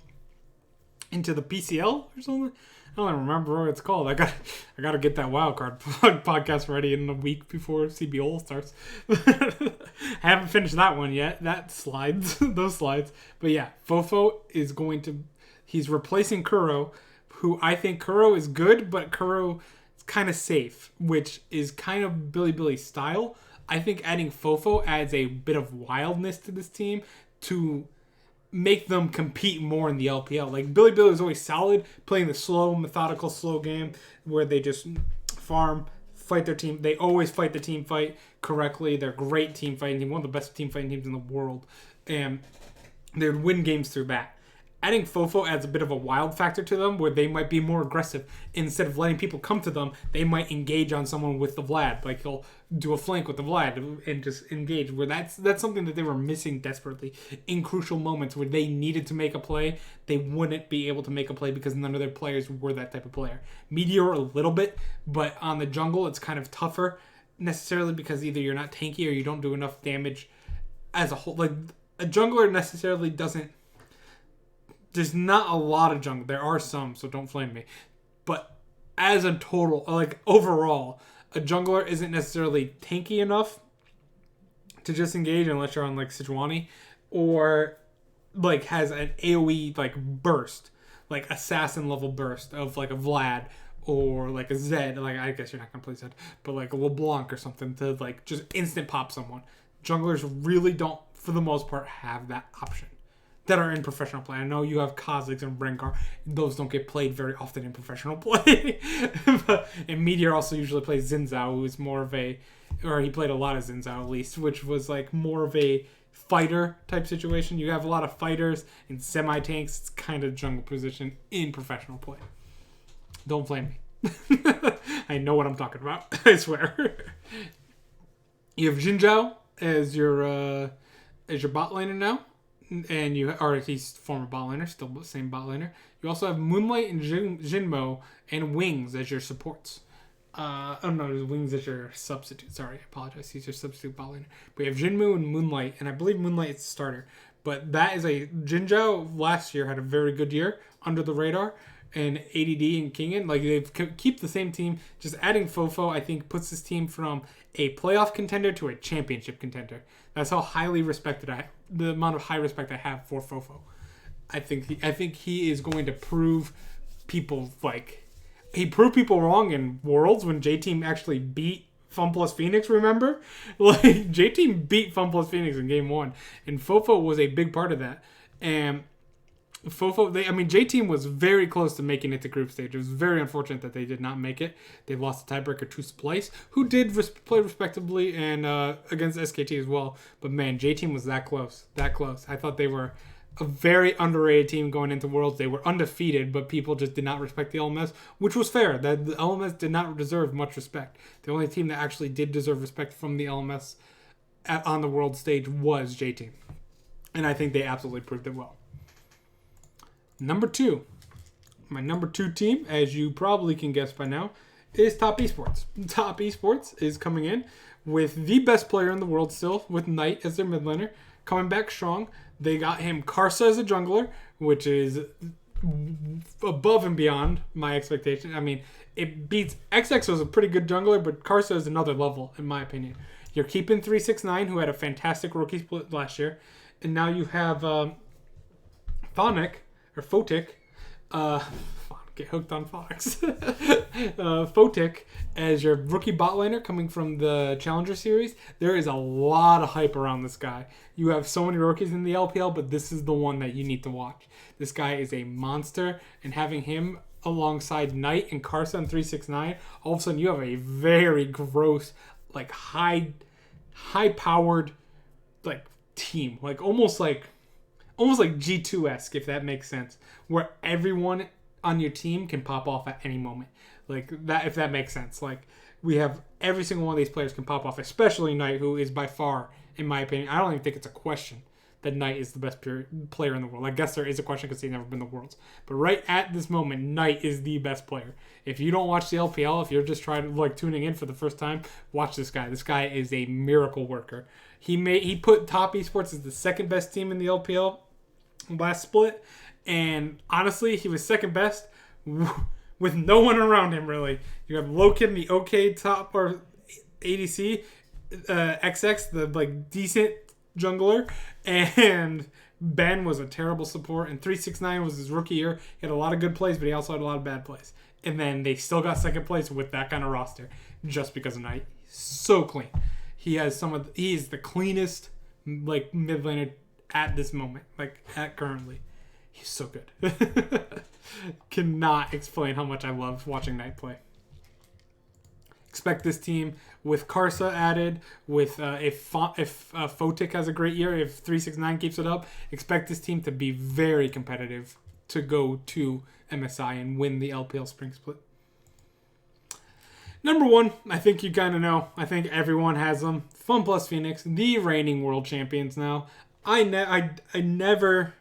into the PCL or something. I don't even remember what it's called. I got to get that wildcard podcast ready in a week before CBO starts. I haven't finished that one yet. That slides, those slides. But yeah, Fofo is he's replacing Kuro, who I think Kuro is good, but Kuro is kind of safe, which is kind of Billy's style. I think adding Fofo adds a bit of wildness to this team to make them compete more in the LPL. Like, Billy is always solid, playing the slow, methodical, slow game where they just farm, fight their team. They always fight the team fight correctly. They're a great team fighting team, one of the best team fighting teams in the world. And they would win games through that. Adding Fofo adds a bit of a wild factor to them where they might be more aggressive. Instead of letting people come to them, they might engage on someone with the Vlad. Like, he'll do a flank with the Vlad and just engage. Where that's something that they were missing desperately in crucial moments where they needed to make a play. They wouldn't be able to make a play because none of their players were that type of player. Meteor a little bit, but on the jungle it's kind of tougher necessarily because either you're not tanky or you don't do enough damage as a whole. Like, a jungler necessarily doesn't... There's not a lot of jungle. There are some, so don't flame me. But as a total, like, overall, a jungler isn't necessarily tanky enough to just engage unless you're on, like, Sejuani, or, like, has an AoE, like, burst, like, assassin level burst of, like, a Vlad or, like, a Zed. Like, I guess you're not going to play Zed, but, like, a LeBlanc or something to, like, just instant pop someone. Junglers really don't, for the most part, have that option that are in professional play. I know you have Kha'Zix and Rengar. Those don't get played very often in professional play. And Meteor also usually plays Xin Zhao, who is more of a... Or he played a lot of Xin Zhao, at least, which was, like, more of a fighter type situation. You have a lot of fighters and semi-tanks. It's kind of jungle position in professional play. Don't flame me. I know what I'm talking about. I swear. You have Xin Zhao as your bot laner now. And he's former bot laner, still the same bot laner. You also have Moonlight and Jinmo and Wings as your supports. Wings as your substitute. Sorry, I apologize. He's your substitute bot laner. But you have Jinmu and Moonlight, and I believe Moonlight is the starter. But that is Jinzhou last year had a very good year under the radar. And ADD and Kingen, like, they keep the same team. Just adding Fofo, I think, puts this team from a playoff contender to a championship contender. That's how highly respected the amount of high respect I have for Fofo. I think he is going to prove people, like, he proved people wrong in Worlds when J-Team actually beat Fun Plus Phoenix, remember? Like, J-Team beat Fun Plus Phoenix in Game 1, and Fofo was a big part of that. And J-Team was very close to making it to group stage. It was very unfortunate that they did not make it. They lost the tiebreaker to Splice, who did play respectably and against SKT as well. But man, J-Team was that close. That close. I thought they were a very underrated team going into Worlds. They were undefeated, but people just did not respect the LMS, which was fair. That the LMS did not deserve much respect. The only team that actually did deserve respect from the LMS on the world stage was J-Team. And I think they absolutely proved it well. Number 2. My number 2 team, as you probably can guess by now, is Top Esports. Top Esports is coming in with the best player in the world still, with Knight as their mid laner, coming back strong. They got him Karsa as a jungler, which is above and beyond my expectation. I mean, it beats XX was a pretty good jungler, but Karsa is another level, in my opinion. You're keeping 369, who had a fantastic rookie split last year, and now you have Fotic, Get hooked on Fox. Photic as your rookie bot laner coming from the Challenger Series. There is a lot of hype around this guy. You have so many rookies in the LPL, but this is the one that you need to watch. This guy is a monster, and having him alongside Knight and Karsa and 369, all of a sudden you have a very gross, like high-powered, like team, like almost like G2-esque, if that makes sense, where everyone on your team can pop off at any moment. Like that, if that makes sense. Like we have every single one of these players can pop off, especially Knight, who is by far, in my opinion, I don't even think it's a question that Knight is the best player in the world. I guess there is a question because he's never been the Worlds. But right at this moment, Knight is the best player. If you don't watch the LPL, if you're just trying to like tuning in for the first time, watch this guy. This guy is a miracle worker. He put Top Esports as the second best team in the LPL last split, and honestly, he was second best with no one around him, really. You have Lokin, the OK top or ADC, XX, the like decent jungler, and Ben was a terrible support, and 369 was his rookie year. He had a lot of good plays, but he also had a lot of bad plays. And then they still got second place with that kind of roster just because of Knight. So clean. He is the cleanest like mid laner at this moment, like at currently. He's so good. Cannot explain how much I love watching Knight play. Expect this team with Karsa added, with if Photic has a great year, if 369 keeps it up, expect this team to be very competitive to go to MSI and win the LPL Spring Split. Number one, I think you kind of know. I think everyone has them. FunPlus Phoenix, the reigning world champions now. I don't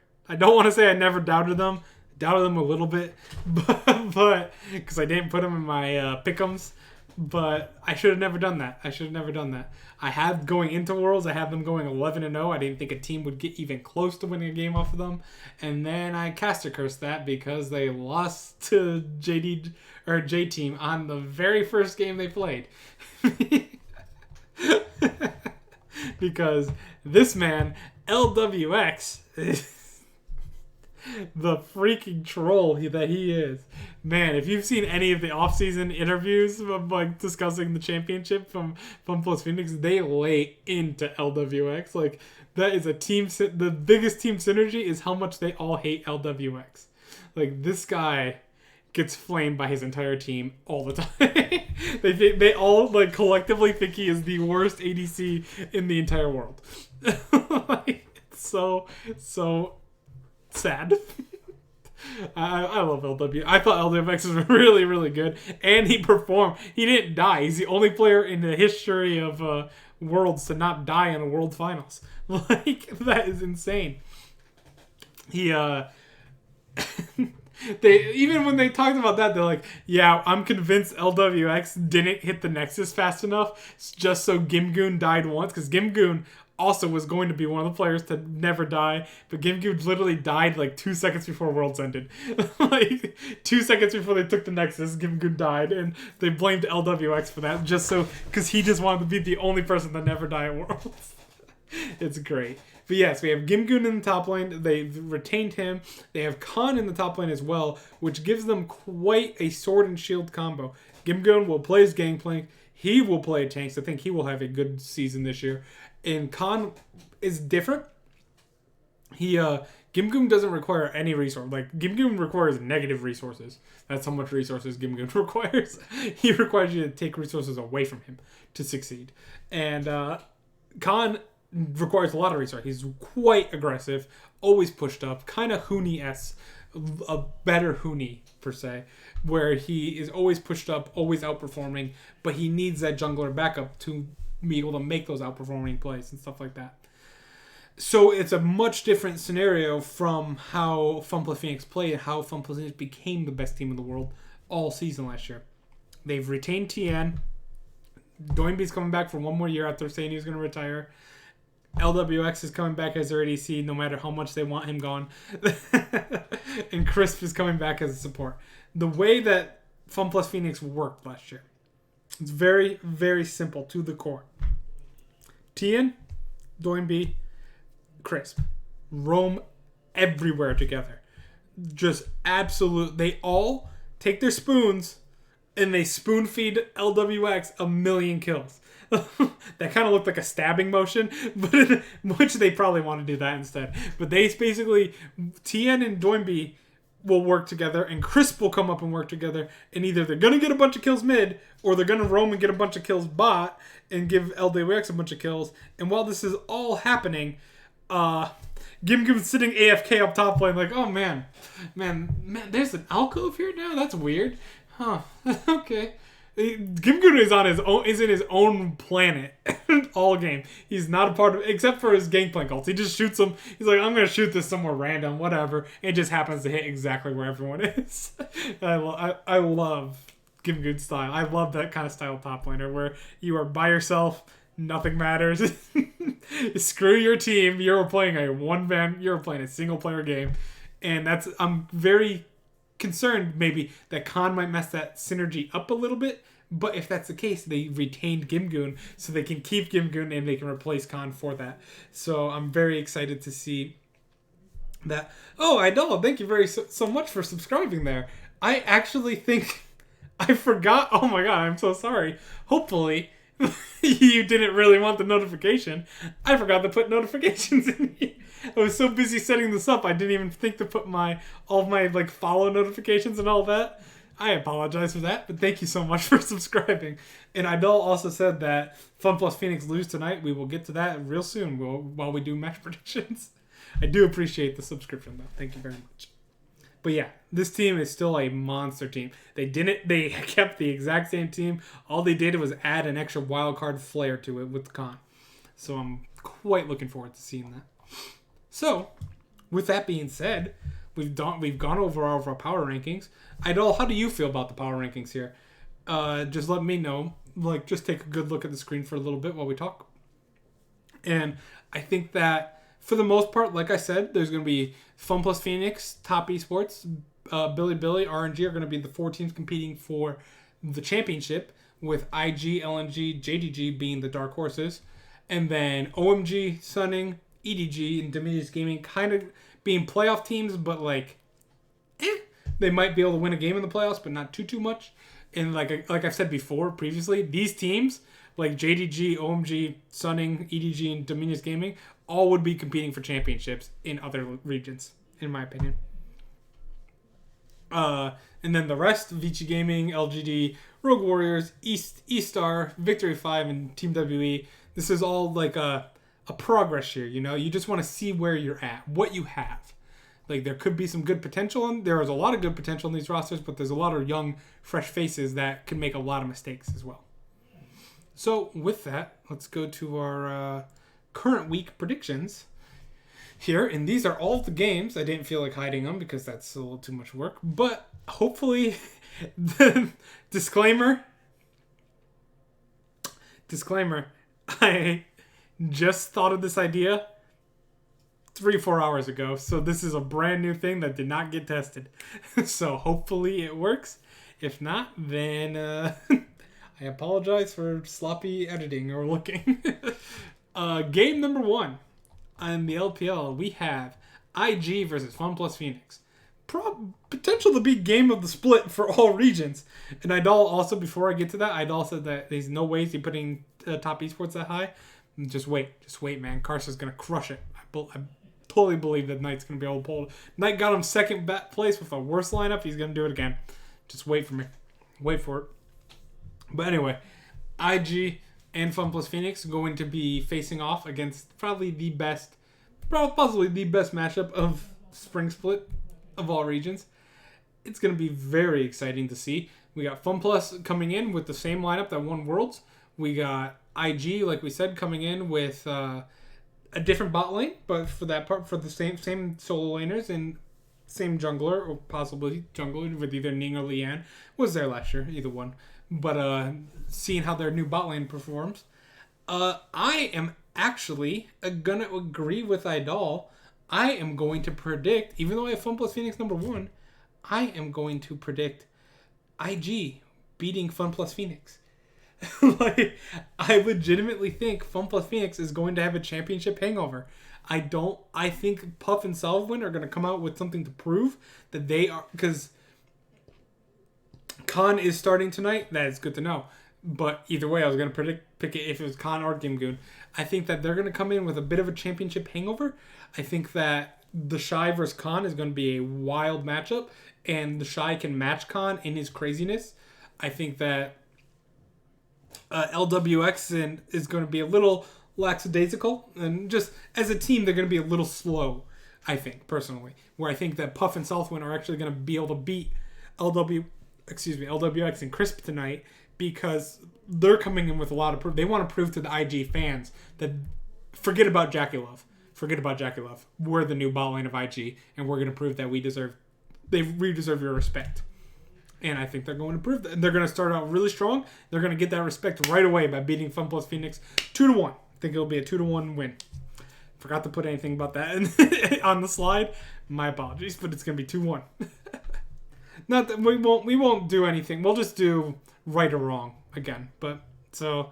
want to say I never doubted them. Doubted them a little bit, but because I didn't put them in my pick'ems. But I should have never done that. I had going into Worlds, I had them going 11-0. I didn't think a team would get even close to winning a game off of them. And then I caster cursed that because they lost to J Team on the very first game they played. Because this man, LWX, is the freaking troll that he is. Man, if you've seen any of the off-season interviews of like discussing the championship from FunPlus Phoenix, they lay into LWX. Like that is a team. The biggest team synergy is how much they all hate LWX. Like this guy gets flamed by his entire team all the time. they all like collectively think he is the worst ADC in the entire world. Like, it's so sad. I love LW. I thought LWX was really, really good, and he performed. He didn't die. He's the only player in the history of Worlds to not die in a World Finals. Like that is insane. He they even when they talked about that, they're like, "Yeah, I'm convinced LWX didn't hit the Nexus fast enough, just so Gimgoon died once, because Gimgoon also was going to be one of the players to never die, but Gimgoon literally died like 2 seconds before Worlds ended. Like 2 seconds before they took the Nexus, Gimgoon died, and they blamed LWX for that, just so because he just wanted to be the only person to never die at Worlds. It's great. But yes, we have Gimgoon in the top lane. They've retained him. They have Khan in the top lane as well, which gives them quite a sword and shield combo. Gimgoon will play his Gangplank. He will play a tank, so I think he will have a good season this year. And Khan is different. Gimgoon doesn't require any resource. Like, Gimgoon requires negative resources. That's how much resources Gimgoon requires. He requires you to take resources away from him to succeed. And Khan requires a lot of resources. He's quite aggressive, always pushed up, kind of Huni-esque, a better Huni, per se, where he is always pushed up, always outperforming, but he needs that jungler backup to be able to make those outperforming plays and stuff like that. So it's a much different scenario from how FunPlus Phoenix played and how FunPlus Phoenix became the best team in the world all season last year. They've retained TN. Doinby's coming back for one more year after saying he was going to retire. LWX is coming back as their ADC no matter how much they want him gone. And Crisp is coming back as a support. The way that FunPlus Phoenix worked last year, it's very, very simple to the core. Tien, Doinby, Crisp roam everywhere together. Just absolute. They all take their spoons and they spoon feed LWX 1,000,000 kills. That kind of looked like a stabbing motion, but which they probably want to do that instead. But they basically, Tien and Doinby will work together, and Crisp will come up and work together, and either they're going to get a bunch of kills mid, or they're going to roam and get a bunch of kills bot, and give LWX a bunch of kills. And while this is all happening, Gimgoon's sitting AFK up top lane like, oh man, there's an alcove here now? That's weird. Huh. Okay. Gimgoon is in his own planet all game. He's not a part of, except for his Gangplank ults. He just shoots them. He's like, I'm gonna shoot this somewhere random, whatever. It just happens to hit exactly where everyone is. I love Gimgoon's style. I love that kind of style top laner where you are by yourself, nothing matters. Screw your team. You're playing a single player game, and I'm very concerned maybe that Khan might mess that synergy up a little bit, but if that's the case, they retained Gimgoon, so they can keep Gimgoon and they can replace Khan for that. So I'm very excited to see that. Oh, Idol, thank you so much for subscribing there. I actually think I forgot. Oh my god, I'm so sorry. Hopefully you didn't really want the notification. I forgot to put notifications in here. I was so busy setting this up, I didn't even think to put all of my like follow notifications and all that. I apologize for that, but thank you so much for subscribing. And Idol also said that Fun Plus Phoenix lose tonight. We will get to that real soon while we do match predictions. I do appreciate the subscription though. Thank you very much. But yeah, this team is still a monster team. They kept the exact same team. All they did was add an extra wildcard flair to it with Khan. So I'm quite looking forward to seeing that. So, with that being said, we've gone over all of our power rankings. Idol, how do you feel about the power rankings here? Just let me know. Like, just take a good look at the screen for a little bit while we talk. And I think that, for the most part, like I said, there's going to be Fun Plus Phoenix, Top Esports, Billy, RNG are going to be the 4 teams competing for the championship, with IG, LNG, JDG being the dark horses. And then OMG, Sunning, EDG, and Dominions Gaming kind of being playoff teams, but like, they might be able to win a game in the playoffs, but not too much. And like I've said before, previously, these teams, like JDG, OMG, Sunning, EDG, and Dominions Gaming, all would be competing for championships in other regions, in my opinion. And then the rest, Vici Gaming, LGD, Rogue Warriors, E-Star, Victory 5, and Team WE, this is all like a progress year, you know? You just want to see where you're at, what you have. Like, there could be some good potential, and there is a lot of good potential in these rosters, but there's a lot of young, fresh faces that can make a lot of mistakes as well. So, with that, let's go to our current week predictions here. And these are all the games. I didn't feel like hiding them because that's a little too much work. But hopefully, the disclaimer, I just thought of this idea 3-4 hours ago, so this is a brand new thing that did not get tested. So hopefully it works. If not, then I apologize for sloppy editing or looking. Game number 1 on the LPL, we have IG versus Fun Plus Phoenix. Potential to be game of the split for all regions. And Idol also, before I get to that, Idol said that there's no way he's putting Top Esports that high. Just wait, man. Carson's gonna crush it. I totally believe that Knight's gonna be able to pull it. Knight got him second place with the worst lineup. He's gonna do it again. Just wait for me. Wait for it. But anyway, IG and Fun Plus Phoenix going to be facing off against possibly the best matchup of Spring Split of all regions. It's going to be very exciting to see. We got Fun Plus coming in with the same lineup that won Worlds. We got IG, like we said, coming in with a different bot lane, but for that part, for the same solo laners and same jungler, or possibly jungler with either Ning or Lian. Was there last year, either one. But seeing how their new bot lane performs, I am actually going to agree with Idol. I am going to predict, even though I have Fun Plus Phoenix number 1, I am going to predict IG beating Fun Plus Phoenix. Like, I legitimately think Fun Plus Phoenix is going to have a championship hangover. I think Puff and Salvin are going to come out with something to prove that they are, because Khan is starting tonight. That is good to know. But either way, I was going to pick it if it was Khan or Gimgoon. I think that they're going to come in with a bit of a championship hangover. I think that the Shy versus Khan is going to be a wild matchup, and the Shy can match Khan in his craziness. I think that LWX is going to be a little lackadaisical, and just as a team, they're going to be a little slow, I think, personally. Where I think that Puff and Southwind are actually going to be able to beat LWX and Crisp tonight, because they're coming in with a lot of proof. They want to prove to the IG fans that forget about JackeyLove. Forget about JackeyLove. We're the new bot lane of IG, and we're going to prove that we deserve your respect. And I think they're going to prove that. They're going to start out really strong. They're going to get that respect right away by beating Fun Plus Phoenix 2-1. I think it'll be a 2-1 win. Forgot to put anything about that on the slide. My apologies, but it's going to be 2-1. Not that we won't do anything. We'll just do right or wrong again. But so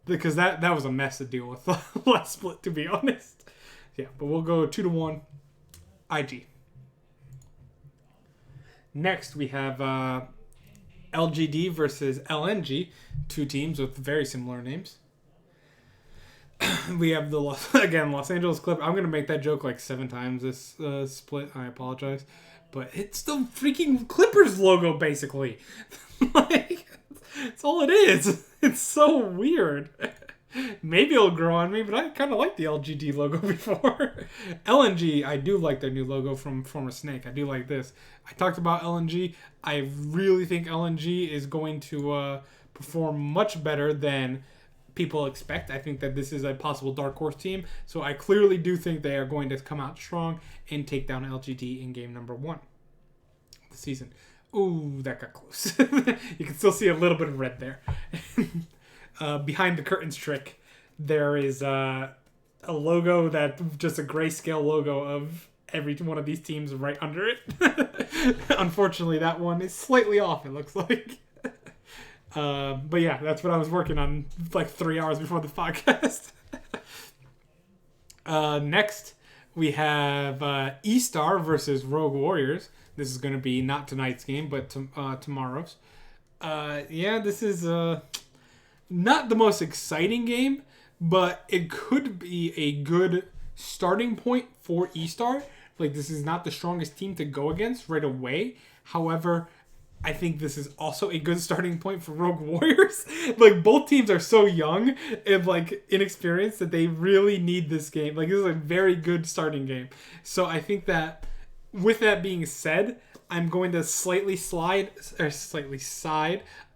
because that was a mess to deal with last split, to be honest. Yeah, but we'll go 2-1 IG. Next, we have LGD versus LNG, two teams with very similar names. We have the Los Angeles Clippers. I'm going to make that joke like 7 times this split. I apologize. But it's the freaking Clippers logo, basically. Like, that's all it is. It's so weird. Maybe it'll grow on me, but I kind of like the LGD logo before. LNG, I do like their new logo from former Snake. I do like this. I talked about LNG. I really think LNG is going to perform much better than people expect. I think that this is a possible dark horse team. So I clearly do think they are going to come out strong and take down LGD in game number 1 of the season. Ooh, that got close. You can still see a little bit of red there. Behind the curtains trick, there is a logo that just a grayscale logo of every one of these teams right under it. Unfortunately, that one is slightly off, it looks like. But yeah, that's what I was working on like 3 hours before the podcast. Next, we have E-Star versus Rogue Warriors. This is going to be not tonight's game, but tomorrow's. This is not the most exciting game, but it could be a good starting point for E-Star. Like, this is not the strongest team to go against right away. However, I think this is also a good starting point for Rogue Warriors. Like, both teams are so young and, like, inexperienced that they really need this game. Like, this is a very good starting game. So I think that, with that being said, I'm going to slightly side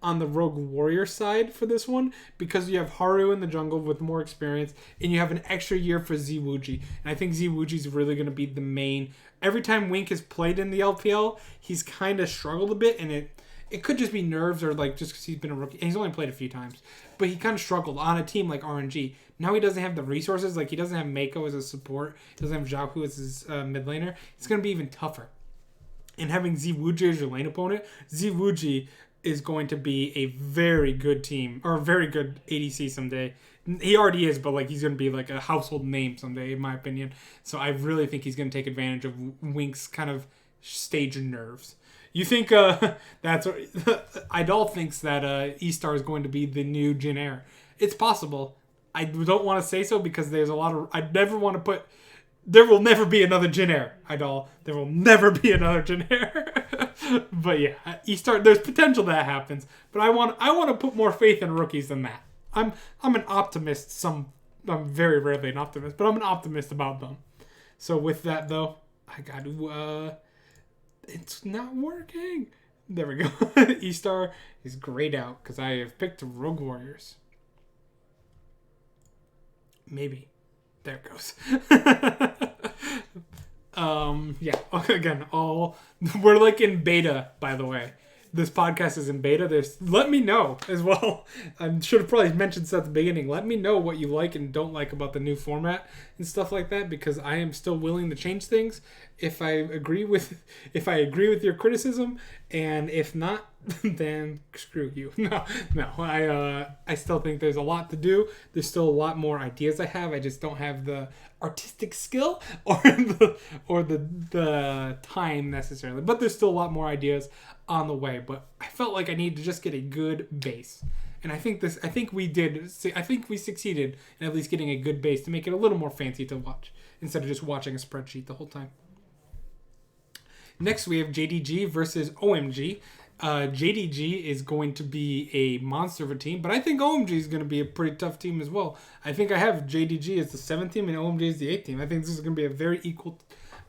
on the Rogue Warrior side for this one, because you have Haru in the jungle with more experience, and you have an extra year for Ziwuji. And I think Ziwuji's really going to be the main. Every time Wink has played in the LPL, he's kind of struggled a bit, and it could just be nerves or like just because he's been a rookie. And he's only played a few times, but he kind of struggled on a team like RNG. Now he doesn't have the resources. Like, he doesn't have Mako as a support. He doesn't have Zhao as his mid laner. It's going to be even tougher. And having Ziwuji as your lane opponent, Ziwuji is going to be a very good team, or a very good ADC someday. He already is, but like, he's going to be like a household name someday, in my opinion. So I really think he's going to take advantage of Wink's kind of stage nerves. You think that's what Idol thinks that E-Star is going to be the new Jin Air. It's possible. I don't want to say so because there's a lot of. I never want to put. There will never be another Jin Air, Idol. There will never be another Jin Air. But yeah, E-Star. There's potential that happens, but I want to put more faith in rookies than that. I'm an optimist. I'm very rarely an optimist, but I'm an optimist about them. So with that though, I got to. It's not working. There we go. E-Star is grayed out because I have picked Rogue Warriors. Maybe. There it goes. Yeah. Again, we're like in beta, by the way. This podcast is in beta. Let me know as well. I should have probably mentioned this at the beginning. Let me know what you like and don't like about the new format and stuff like that, because I am still willing to change things. if I agree with your criticism, and if not, then screw you. No. I still think there's a lot to do. There's still a lot more ideas I have. I just don't have the artistic skill or the time necessarily. But there's still a lot more ideas on the way. But I felt like I needed to just get a good base. And I think we succeeded in at least getting a good base to make it a little more fancy to watch instead of just watching a spreadsheet the whole time. Next, we have JDG versus OMG. JDG is going to be a monster of a team, but I think OMG is going to be a pretty tough team as well. I think I have JDG as the 7th team and OMG as the 8th team. I think this is going to be a very equal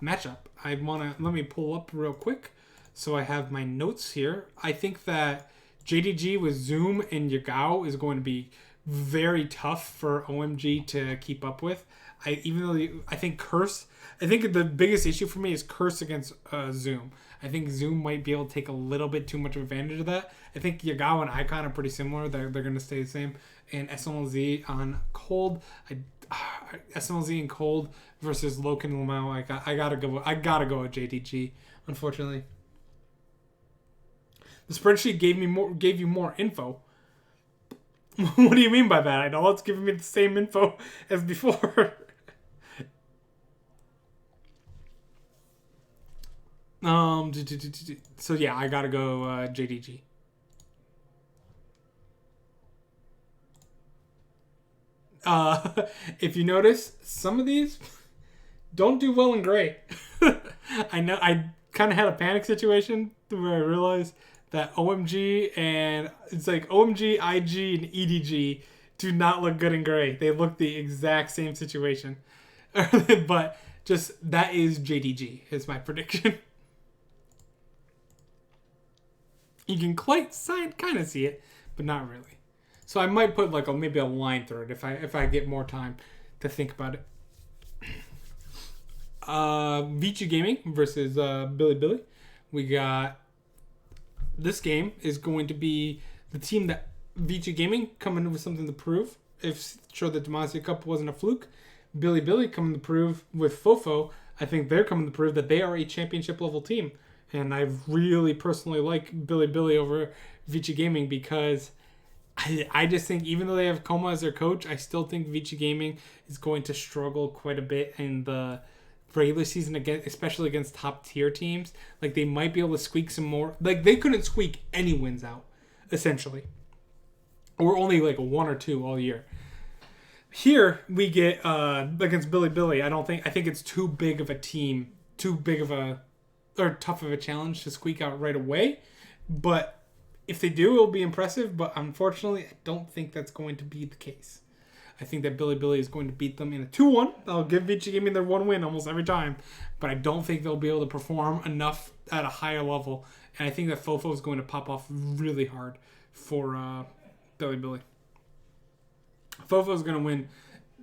matchup. Let me pull up real quick so I have my notes here. I think that JDG with Zoom and Yagao is going to be very tough for OMG to keep up with. I think the biggest issue for me is Curse against Zoom. I think Zoom might be able to take a little bit too much advantage of that. I think Yagao and Icon are pretty similar. They're going to stay the same. And SMLZ on Cold. SMLZ and Cold versus Loken and Lamau. I gotta go with JDG, unfortunately. The spreadsheet gave you more info. What do you mean by that? I know it's giving me the same info as before. So yeah, I gotta go JDG. If you notice, some of these don't do well in gray. I know I kind of had a panic situation where I realized that OMG and it's like OMG, IG, and EDG do not look good in gray. They look the exact same situation. But just that is JDG is my prediction. You can kind of see it, but not really. So I might put like maybe a line through it if I get more time to think about it. Vici Gaming versus Billy. We got this game is going to be the team that Vici Gaming coming in with something to prove. If sure the Demacia Cup wasn't a fluke, Billy coming to prove with Fofo. I think they're coming to prove that they are a championship level team. And I really personally like Billy over Vici Gaming because I just think even though they have Koma as their coach, I still think Vici Gaming is going to struggle quite a bit in the regular season, especially against top tier teams. Like they might be able to squeak some more. Like they couldn't squeak any wins out, essentially. Or only like 1 or 2 all year. Here we get against Billy. I think it's too big of a team, or tough of a challenge to squeak out right away. But if they do, it'll be impressive. But unfortunately, I don't think that's going to be the case. I think that Billy is going to beat them in a 2-1. I'll give Vici Gaming their 1 win almost every time. But I don't think they'll be able to perform enough at a higher level. And I think that Fofo is going to pop off really hard for Billy. Fofo is going to win.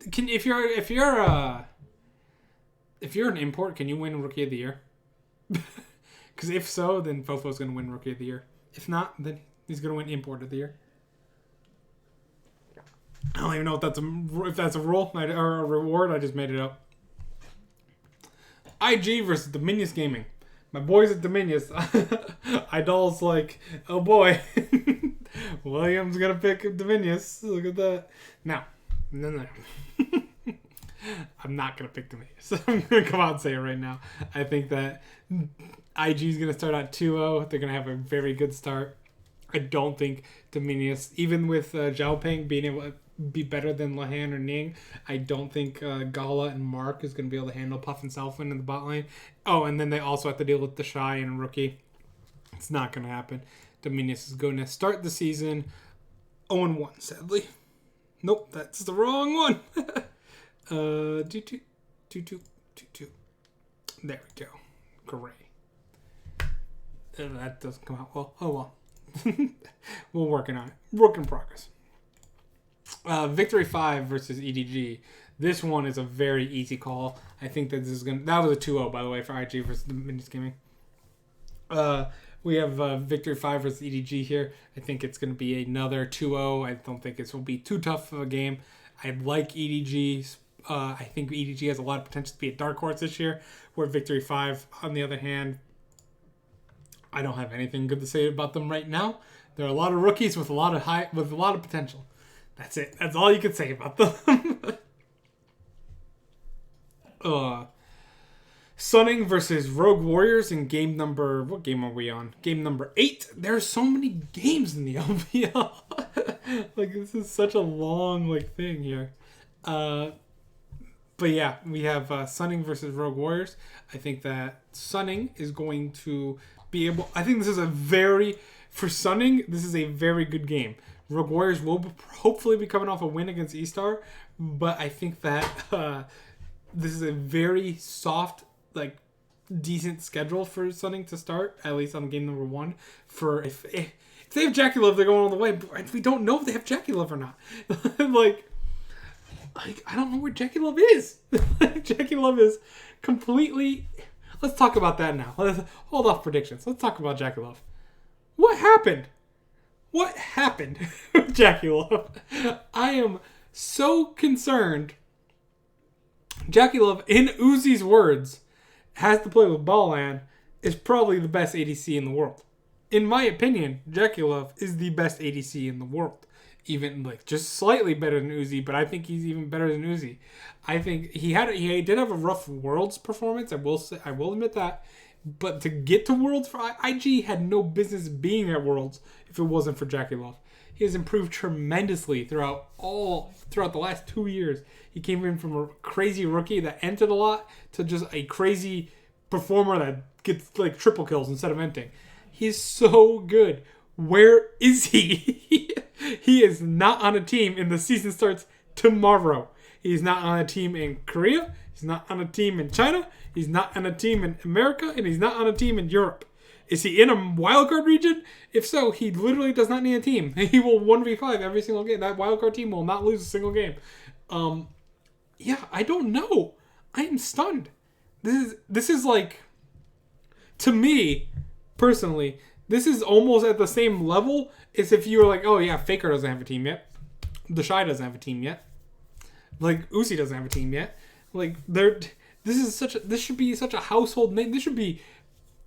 If you're an import, can you win Rookie of the Year? Because if so, then Fofo's going to win Rookie of the Year. If not, then he's going to win Import of the Year. I don't even know if that's a rule or a reward. I just made it up. IG versus Dominius Gaming. My boys at Dominius. Idol's like, oh boy. William's going to pick Dominius. Look at that. No. I'm not going to pick Dominius. I'm going to come out and say it right now. I think that IG is going to start out 2-0. They're going to have a very good start. I don't think Dominius, even with Zhao Peng being able to be better than Lahan or Ning, I don't think Gala and Mark is going to be able to handle Puff and Selfin in the bot lane. Oh, and then they also have to deal with the Shy and Rookie. It's not going to happen. Dominius is going to start the season 0-1, sadly. Nope, that's the wrong one. 2-2. There we go. Great. That doesn't come out well. Oh well. We're working on it. Work in progress. Victory 5 versus EDG. This one is a very easy call. I think that that was a 2-0, by the way, for IG versus the Dominius Gaming. We have Victory 5 versus EDG here. I think it's going to be another 2-0. I don't think this will be too tough of a game. I like EDG I think EDG has a lot of potential to be a dark horse this year. Where Victory 5, on the other hand, I don't have anything good to say about them right now. There are a lot of rookies with a lot of potential. That's it. That's all you can say about them. Sunning versus Rogue Warriors in game number... What game are we on? Game number 8. There are so many games in the LPL. This is such a long, thing here. But yeah, we have Sunning versus Rogue Warriors. I think that Sunning is going to be able... I think this is for Sunning, this is a very good game. Rogue Warriors will hopefully be coming off a win against E-Star, but I think that this is a very soft, decent schedule for Sunning to start, at least on game number 1. If they have JackeyLove, they're going all the way. But we don't know if they have JackeyLove or not. I don't know where JackeyLove is. JackeyLove is completely... Let's talk about that now. Let's hold off predictions. Let's talk about JackeyLove. What happened? What happened with JackeyLove? I am so concerned. JackeyLove, in Uzi's words, has to play with Ballan, is probably the best ADC in the world. In my opinion, JackeyLove is the best ADC in the world. Even just slightly better than Uzi, but I think he's even better than Uzi. I think he did have a rough Worlds performance. I will admit that. But to get to Worlds for IG had no business being at Worlds if it wasn't for JackeyLove. He has improved tremendously throughout the last 2 years. He came in from a crazy rookie that entered a lot to just a crazy performer that gets triple kills instead of enting. He's so good. Where is he? He is not on a team, and the season starts tomorrow. He's not on a team in Korea. He's not on a team in China. He's not on a team in America, and he's not on a team in Europe. Is he in a wildcard region? If so, he literally does not need a team. He will 1v5 every single game. That wildcard team will not lose a single game. I don't know. I am stunned. This is to me, personally, this is almost at the same level as if you were oh yeah, Faker doesn't have a team yet. The Shy doesn't have a team yet. Uzi doesn't have a team yet. This should be such a household name. This should be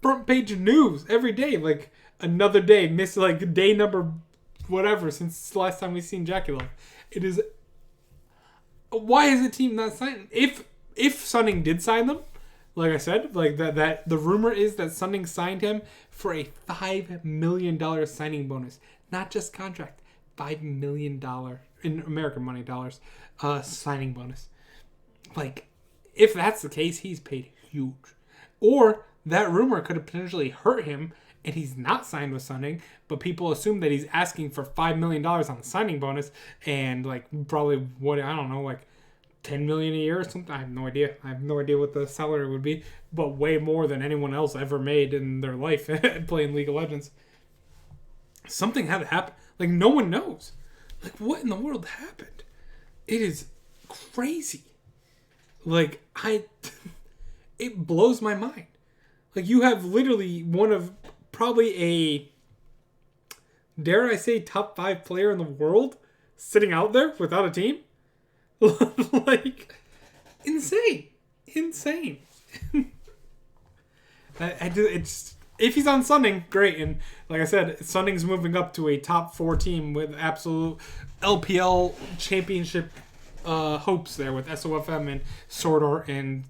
front page news every day. Another day, day number whatever since the last time we've seen JackeyLove. It is. Why is the team not signing? If Sunning did sign them, like I said, that the rumor is that Sunning signed him for a $5 million signing bonus, not just contract, $5 million in American money dollars, signing bonus. If that's the case, he's paid huge. Or that rumor could have potentially hurt him, and he's not signed with Sunning, but people assume that he's asking for $5 million on the signing bonus, and probably $10 million a year or something. I have no idea. I have no idea what the salary would be, but way more than anyone else ever made in their life playing League of Legends. Something had to happen. No one knows. What in the world happened? It is crazy. It blows my mind. You have literally one of probably a, dare I say, top 5 player in the world sitting out there without a team. Insane. If he's on Sunning, great. And like I said, Sunning's moving up to a top 4 team with absolute LPL championship hopes there with SOFM and Swordart and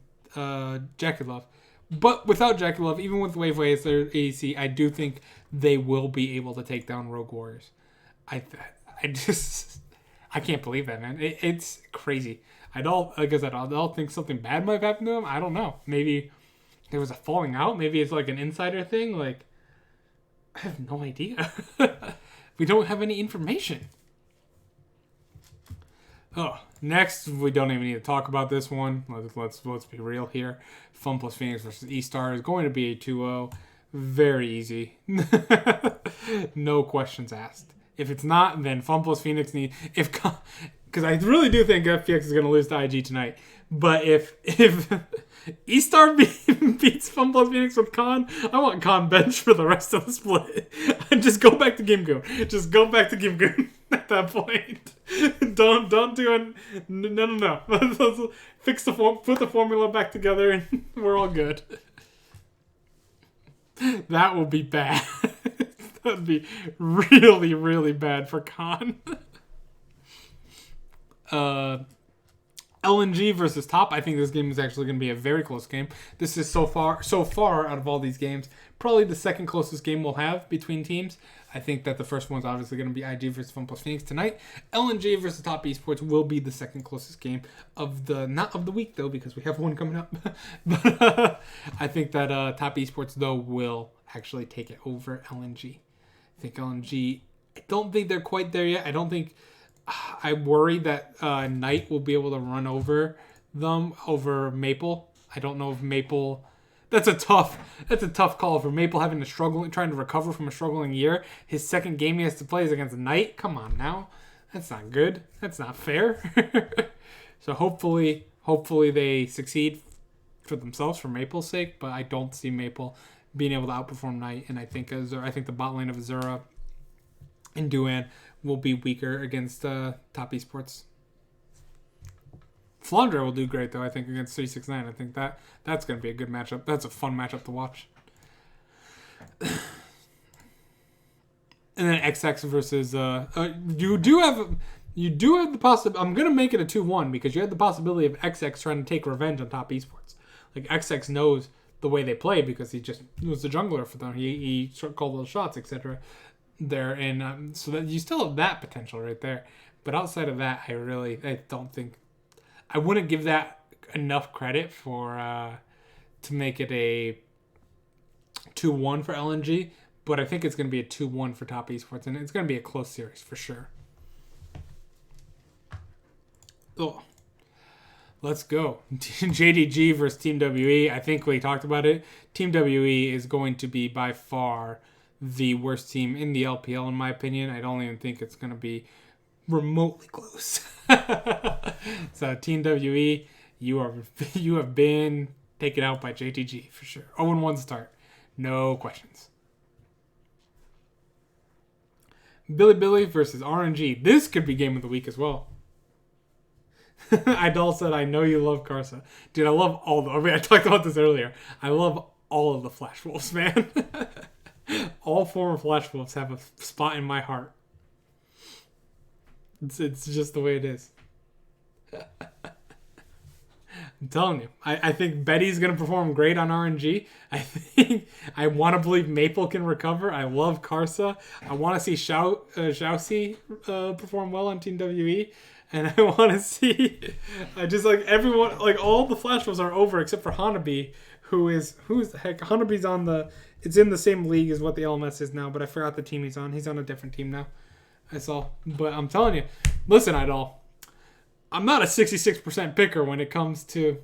JackeyLove. But without JackeyLove, even with Waveway as their ADC, I do think they will be able to take down Rogue Warriors. I can't believe that, man. It's crazy. I don't think something bad might happen to them. I don't know. Maybe there was a falling out. Maybe it's an insider thing. I have no idea. We don't have any information. Oh, next, we don't even need to talk about this one. Let's be real here. Fun plus Phoenix versus E-Star is going to be a 2-0. Very easy. No questions asked. If it's not, then Fun plus Phoenix because because I really do think FPX is going to lose to IG tonight. But if E-Star beats FunPlus Phoenix with Khan, I want Khan bench for the rest of the split. And just go back to Gimgoon. Just go back to Gimgoon at that point. Don't do it. No. Fix the form. Put the formula back together, and we're all good. That will be bad. That would be really, really bad for Khan. LNG versus Top. I think this game is actually going to be a very close game. This is so far out of all these games, probably the second closest game we'll have between teams. I think that the first one's obviously going to be IG versus FunPlus Phoenix tonight. LNG versus Top Esports will be the second closest game of not of the week though, because we have one coming up. But I think that Top Esports though will actually take it over LNG. I think LNG. I don't think they're quite there yet. I worry that Knight will be able to run over them over Maple. I don't know if Maple. That's a tough call for Maple, having to struggle, trying to recover from a struggling year. His second game he has to play is against Knight. Come on now, that's not good. That's not fair. So hopefully they succeed for themselves, for Maple's sake. But I don't see Maple being able to outperform Knight, and I think the bot lane of Azura and Duan will be weaker against Top Esports. Flandre will do great, though, I think, against 369. I think that's going to be a good matchup. That's a fun matchup to watch. And then XX versus... you do have the possibility... I'm going to make it a 2-1 because you have the possibility of XX trying to take revenge on Top Esports. Like, XX knows the way they play because he was the jungler for them. He called those shots, etc. there, and so that you still have that potential right there. But outside of that, I don't think... I wouldn't give that enough credit for to make it a 2-1 for LNG, but I think it's going to be a 2-1 for Top Esports, and it's going to be a close series for sure. Oh, let's go. JDG versus Team WE. I think we talked about it. Team WE is going to be by far the worst team in the LPL, in my opinion. I don't even think it's going to be remotely close. So Team WE, you have been taken out by JTG for sure. 0-1 start, no questions. Billy versus RNG. This could be game of the week as well. Idol said, "I know you love Karsa." Dude, I love all I talked about this earlier. I love all of the Flash Wolves, man. All former Flash Wolves have a spot in my heart. It's just the way it is. I'm telling you. I think Betty's going to perform great on RNG. I want to believe Maple can recover. I love Karsa. I want to see Xiaoxi perform well on Team WE. And I want to see... just like everyone... Like all the Flash Wolves are over except for Hanabi, who's the heck? Hanabi's on the... It's in the same league as what the LMS is now, but I forgot the team he's on. He's on a different team now. I saw. But I'm telling you, listen, Idol, I'm not a 66% picker when it comes to...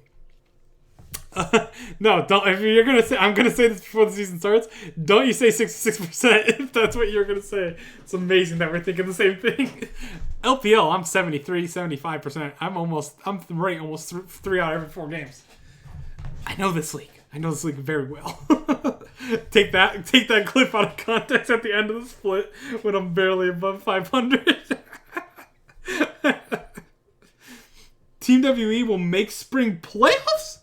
no, don't. If you're going to say... I'm going to say this before the season starts. Don't you say 66% if that's what you're going to say. It's amazing that we're thinking the same thing. LPL, I'm 73, 75%. I'm right almost 3 out of every 4 games. I know this league. I know this league very well. Take that clip out of context at the end of the split when I'm barely above 500. Team WE will make spring playoffs?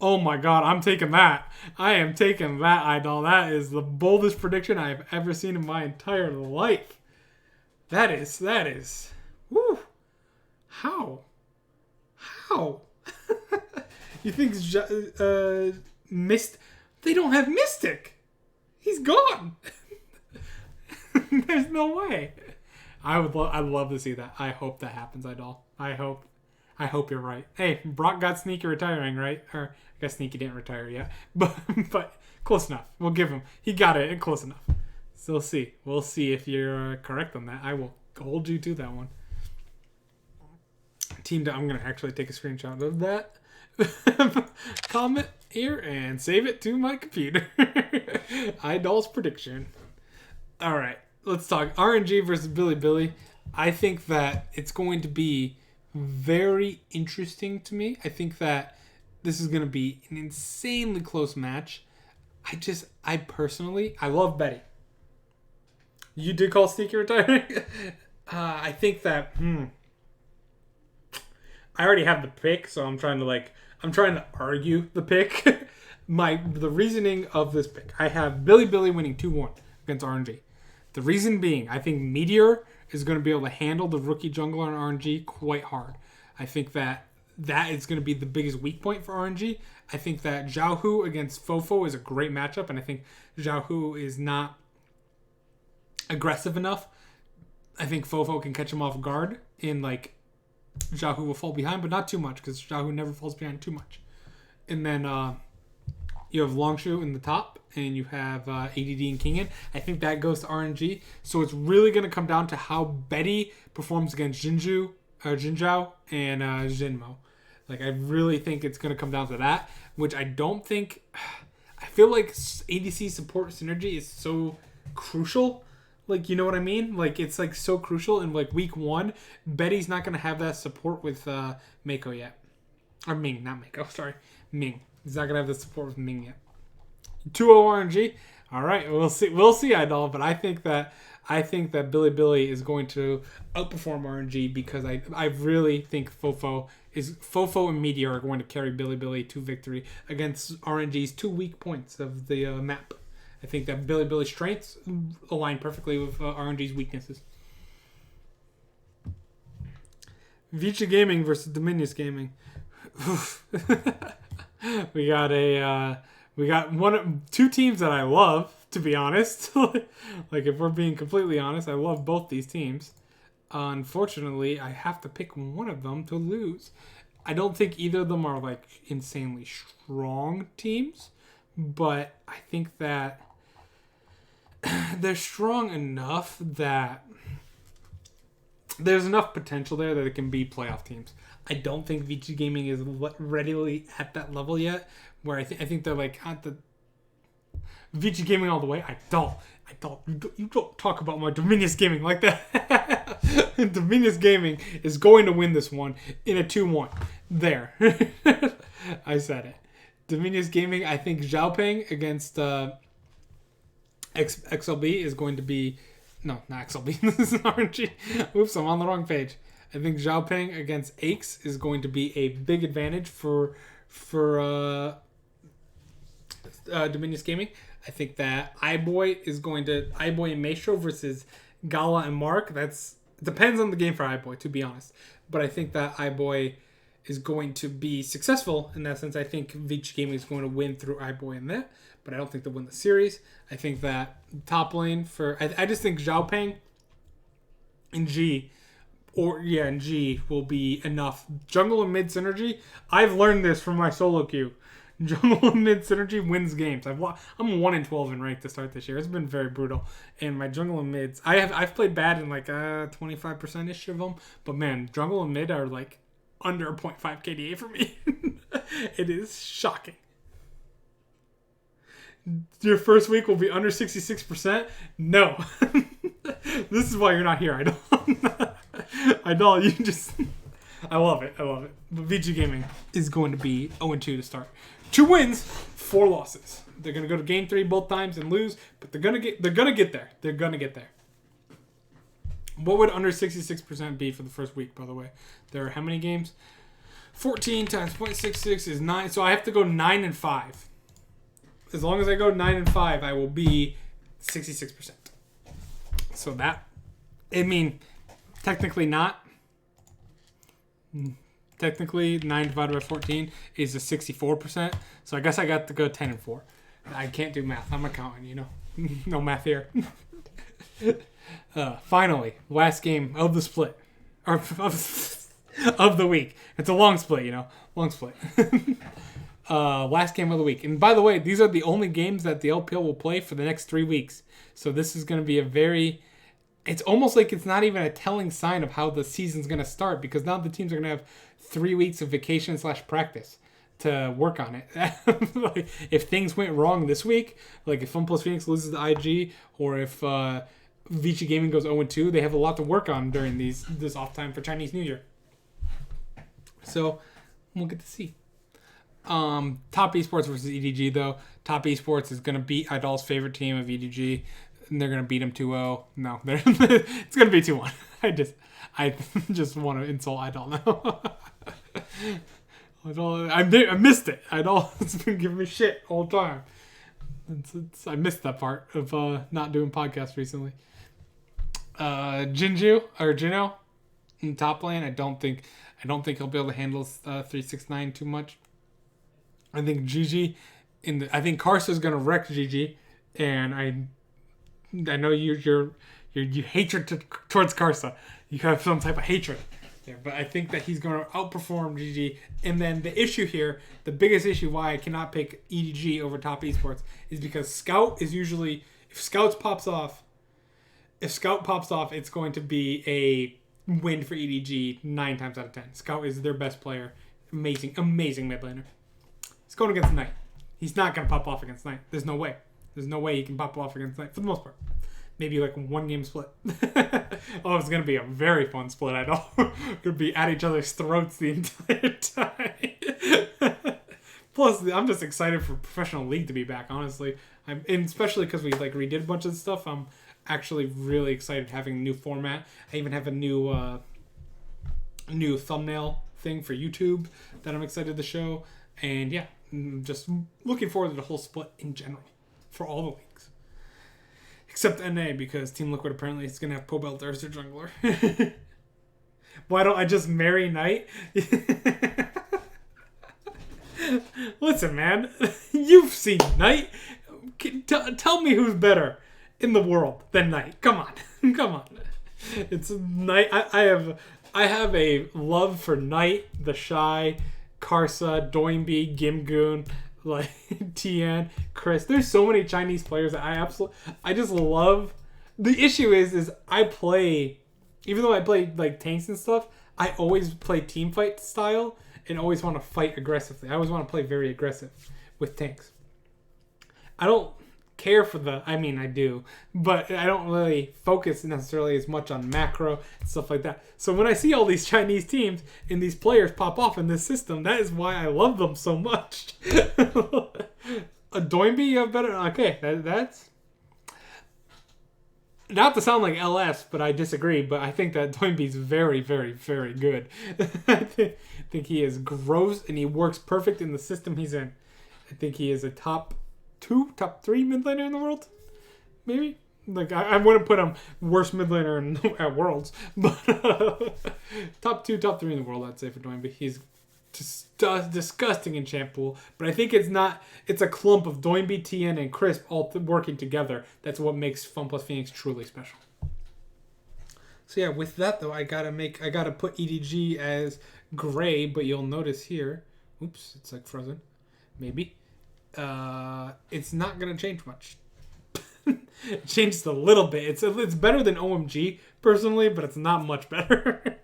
Oh my god, I'm taking that. I am taking that, Idol. That is the boldest prediction I have ever seen in my entire life. That is. Woo. How? You think they don't have Mystic? He's gone. There's no way. I'd love to see that. I hope that happens, Idol. I hope you're right. Hey, Brock got Sneaky retiring, right? Or I guess Sneaky didn't retire yet. But close enough. We'll give him. He got it close enough. So we'll see if you're correct on that. I will hold you to that one. I'm going to actually take a screenshot of that comment here and save it to my computer. Idol's prediction. All right, let's talk RNG versus Billy. I think that it's going to be very interesting to me. I think that this is going to be an insanely close match. I personally, I love Betty. You did call Sneaky retiring? I think that, I already have the pick, so I'm trying to argue the pick. The reasoning of this pick. I have Billy winning 2-1 against RNG. The reason being, I think Meteor is going to be able to handle the rookie jungler on RNG quite hard. I think that is going to be the biggest weak point for RNG. I think that Xiaohu against Fofo is a great matchup, and I think Xiaohu is not aggressive enough. I think Fofo can catch him off guard, and Xiaohu will fall behind, but not too much, because Xiaohu never falls behind too much. And then you have Longshu in the top, and you have ADD and Kingen. I think that goes to RNG. So it's really going to come down to how Betty performs against Jinzhou and Jinmo. I really think it's going to come down to that, which I don't think... I feel like ADC support synergy is so crucial. You know what I mean? It's so crucial in week 1. Betty's not going to have that support with Mako yet. Or Ming, not Mako, sorry. Ming. He's not going to have the support with Ming yet. 2-0 RNG. All right, we'll see, Idol, but I think that Billy is going to outperform RNG because I really think Fofo and Meteor are going to carry Billy to victory against RNG's 2 weak points of the map. I think that Billy's strengths align perfectly with RNG's weaknesses. Vici Gaming versus Dominius Gaming. We got two teams that I love, to be honest. If we're being completely honest, I love both these teams. Unfortunately, I have to pick one of them to lose. I don't think either of them are insanely strong teams, but I think that they're strong enough that there's enough potential there that it can be playoff teams. I don't think VG Gaming is readily at that level yet, where I think they're at the VG Gaming all the way. I don't. You don't talk about my Dominius Gaming like that. Dominius Gaming is going to win this one in a 2-1. There. I said it. Dominius Gaming, I think Xiaopeng against XLB is going to be... No, not XLB. This is RNG. Oops, I'm on the wrong page. I think Xiaopeng against Aix is going to be a big advantage for Dominius Gaming. I think that iBoy and Maestro versus Gala and Mark. It depends on the game for iBoy, to be honest. But I think that iBoy is going to be successful in that sense. I think Vici Gaming is going to win through iBoy and that, but I don't think they'll win the series. I think that top lane I just think Xiaopeng and G will be enough. Jungle and mid synergy. I've learned this from my solo queue. Jungle and mid synergy wins games. I'm 1-12 in rank to start this year. It's been very brutal. And my jungle and mids, I've played bad in 25% ish of them. But man, jungle and mid are under a 0.5 KDA for me. It is shocking. Your first week will be under 66%? No. This is why you're not here. I don't. I love it. But VG Gaming is going to be 0-2 to start. 2 wins, 4 losses. They're going to go to game 3 both times and lose, but they're going to get there. They're going to get there. What would under 66% be for the first week, by the way? There are how many games? 14 times 0.66 is 9. So I have to go 9-5. As long as I go 9-5, I will be 66%. So technically not. Technically, 9 divided by 14 is a 64%. So I guess I got to go 10-4. I can't do math. I'm accountant, No math here. Finally, last game of the split. Or of the week. It's a long split, Long split. Last game of the week. And by the way, these are the only games that the LPL will play for the next 3 weeks. So this is going to be it's almost like it's not even a telling sign of how the season's going to start, because now the teams are going to have 3 weeks of vacation / practice to work on it. If things went wrong this week, if FunPlus Phoenix loses to IG, or if Vici Gaming goes 0-2, they have a lot to work on during this off time for Chinese New Year. So we'll get to see. Top Esports versus EDG though. Top Esports is gonna beat Idol's favorite team of EDG, and they're gonna beat them 2-0. No, it's gonna be 2-1. I just want to insult Idol now. I missed it. Idol's been giving me shit all the time. I missed that part of not doing podcasts recently. Jino in top lane. I don't think he'll be able to handle 369 too much. I think Gigi I think Karsa's gonna wreck Gigi, and I know your hatred towards Karsa. You have some type of hatred there, but I think that he's gonna outperform Gigi. And then the issue here, the biggest issue why I cannot pick EDG over Top Esports is because Scout is usually, if Scout pops off, it's going to be a win for EDG 9 times out of 10. Scout is their best player. Amazing mid laner. He's going against Knight. He's not going to pop off against Knight. There's no way he can pop off against Knight for the most part. Maybe like 1 game split. Oh, it's going to be a very fun split. I know. We're going to be at each other's throats the entire time. Plus, I'm just excited for Professional League to be back, honestly. And especially because we redid a bunch of stuff. I'm actually really excited having a new format. I even have a new thumbnail thing for YouTube that I'm excited to show. And yeah, I'm just looking forward to the whole split in general for all the leagues. Except NA, because Team Liquid apparently is going to have Pobelter as their jungler. Why don't I just marry Knight? Listen, man. You've seen Knight. Tell me who's better in the world than Knight. Come on. Come on. It's Knight. I have a love for Knight, the Shy, Karsa, Doinby, Gimgoon, Tian, Chris. There's so many Chinese players that I just love. The issue is I play, even though I play tanks and stuff, I always play team fight style and always want to fight aggressively. I always want to play very aggressive with tanks. I don't care for I do, but I don't really focus necessarily as much on macro and stuff like that. So when I see all these Chinese teams and these players pop off in this system, that is why I love them so much. A Doinby, you have better. Okay, that's not to sound like LS, but I disagree. But I think that Doinby's very, very, very good. I think he is gross and he works perfect in the system he's in. I think he is a top 3 mid laner in the world, maybe. I wouldn't put him worst mid laner at Worlds, but top 2, top 3 in the world, I'd say for Doinby. He's just disgusting in champ pool, but I think it's a clump of Doinby, Tien, and Crisp all working together. That's what makes Fun Plus Phoenix truly special. So yeah, with that though, I gotta put EDG as gray, but you'll notice here, oops, it's frozen, maybe. It's not gonna change much. It changed a little bit. It's better than OMG personally, but it's not much better.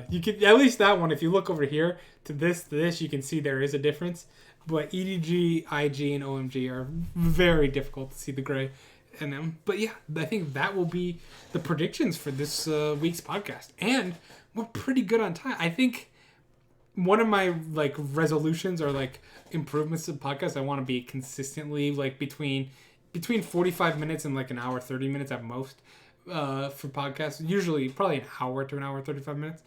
You can at least that one. If you look over here to this, you can see there is a difference. But EDG, IG, and OMG are very difficult to see the gray in them. But yeah, I think that will be the predictions for this week's podcast, and we're pretty good on time. I think one of my resolutions or improvements to the podcast, I want to be consistently between 45 minutes and an hour 30 minutes at most for podcasts. Usually probably an hour to an hour 35 minutes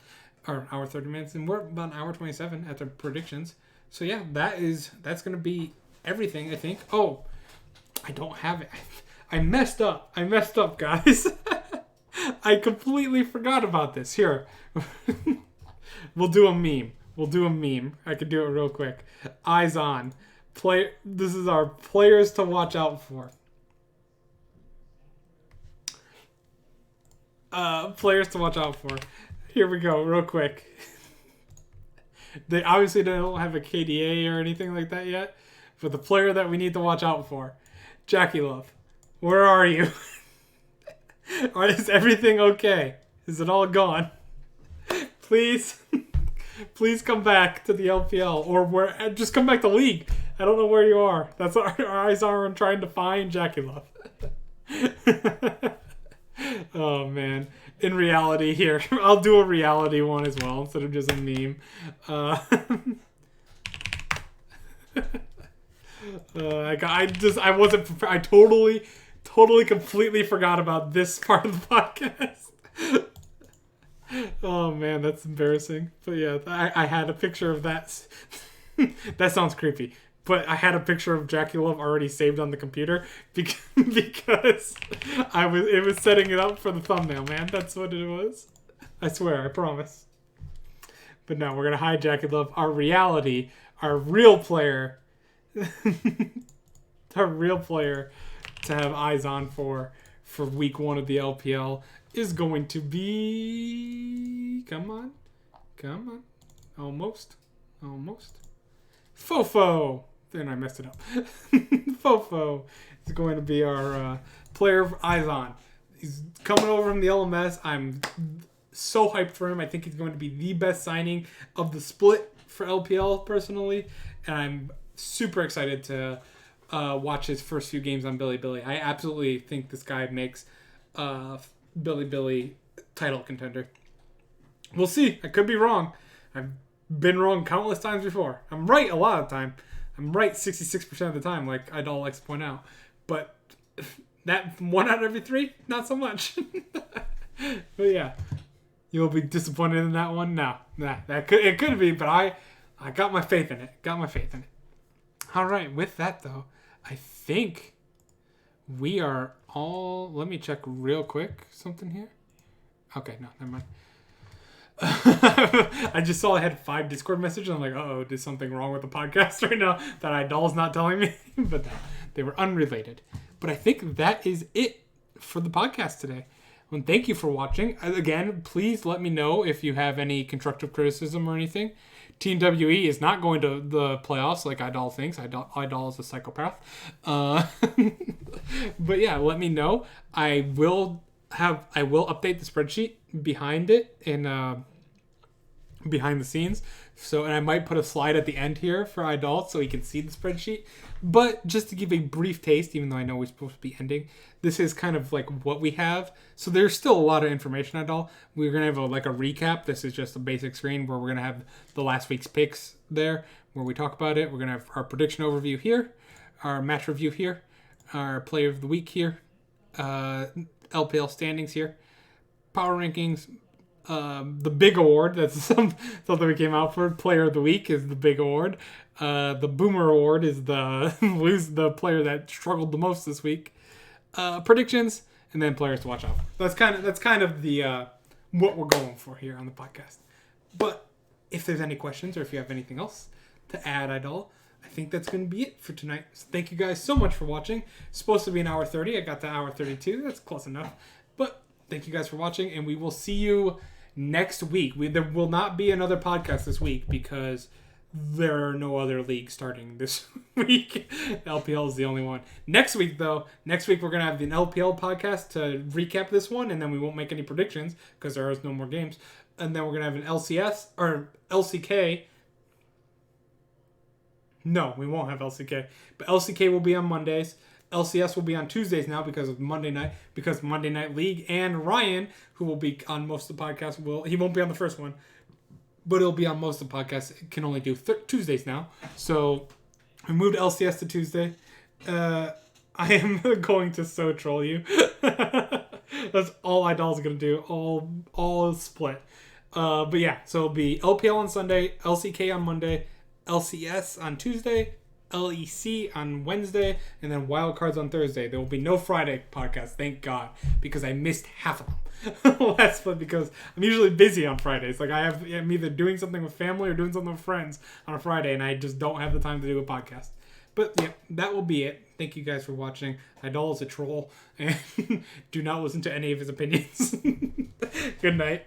or an hour 30 minutes, and we're about an hour 27 at the predictions. So yeah, that's gonna be everything, I think. Oh, I don't have it. I messed up, guys. I completely forgot about this. Here. We'll do a meme. I could do it real quick. Eyes on. This is our players to watch out for. Players to watch out for. Here we go, real quick. They obviously don't have a KDA or anything like that yet, but the player that we need to watch out for, JackeyLove. Where are you? Is everything okay? Is it all gone? Please come back to the LPL or just come back to League. I don't know where you are. That's our eyes are on trying to find JackeyLove. Oh, man. In reality here, I'll do a reality one as well instead of just a meme. I wasn't prepared. I totally, completely forgot about this part of the podcast. Oh, man, that's embarrassing. But yeah, I had a picture of that. That sounds creepy. But I had a picture of JackeyLove already saved on the computer because it was setting it up for the thumbnail, man. That's what it was. I swear, I promise. But no, we're gonna hide JackeyLove. Our reality, our real player, our real player to have eyes on for week 1 of the LPL is going to be. Come on, almost. Fofo. Then I messed it up. Fofo is going to be our player of eyes on. He's coming over from the LMS. I'm so hyped for him. I think he's going to be the best signing of the split for LPL personally. And I'm super excited to watch his first few games on Billy. I absolutely think this guy makes Billy title contender. We'll see. I could be wrong. I've been wrong countless times before. I'm right a lot of the time. I'm right 66% of the time, like Idol likes to point out. But that 1 out of every 3, not so much. But yeah, you'll be disappointed in that one. No, it could be, but I got my faith in it. All right, with that though, I think we are all. Let me check real quick something here. Okay, no, never mind. I just saw I had 5 Discord messages. I'm like, oh, is something wrong with the podcast right now that Idol's not telling me? But no, they were unrelated. But I think that is it for the podcast today. Well, thank you for watching. Again, please let me know if you have any constructive criticism or anything. Team WE is not going to the playoffs like Idol thinks. Idol is a psychopath. But yeah, let me know. I will update the spreadsheet behind it in behind the scenes. So, and I might put a slide at the end here for Idol so he can see the spreadsheet. But just to give a brief taste, even though I know we're supposed to be ending, this is kind of like what we have. So there's still a lot of information Idol. We're gonna have a recap. This is just a basic screen where we're gonna have the last week's picks there, where we talk about it. We're gonna have our prediction overview here, our match review here, our player of the week here, LPL standings here, power rankings, the big award, that's something we came out for. Player of the week is the big award. The Boomer Award is the player that struggled the most this week. Predictions, and then players to watch out for. That's kind of the what we're going for here on the podcast. But if there's any questions or if you have anything else to add, Idol, I think that's going to be it for tonight. So thank you guys so much for watching. It's supposed to be an hour 30. I got to hour 32. That's close enough. But thank you guys for watching, and we will see you next week. There will not be another podcast this week because there are no other leagues starting this week. LPL is the only one. Next week, though, we're going to have the LPL podcast to recap this one, and then we won't make any predictions because there is no more games. And then we're going to have an LCS or LCK. No, we won't have LCK. But LCK will be on Mondays. LCS will be on Tuesdays now because of Monday Night League, and Ryan, who will be on most of the podcasts, he won't be on the first one, but he'll be on most of the podcasts. It can only do Tuesdays now. So we moved LCS to Tuesday. I am going to so troll you. That's all Idol's going to do. All split. But yeah, so it'll be LPL on Sunday, LCK on Monday, LCS on Tuesday, LEC on Wednesday, and then wildcards on Thursday. There will be no Friday podcast, thank God, because I missed half of them last split because I'm usually busy on Fridays. Like I'm either doing something with family or doing something with friends on a Friday, and I just don't have the time to do a podcast. But yeah, that will be it. Thank you guys for watching. Idol is a troll, and do not listen to any of his opinions. Good night.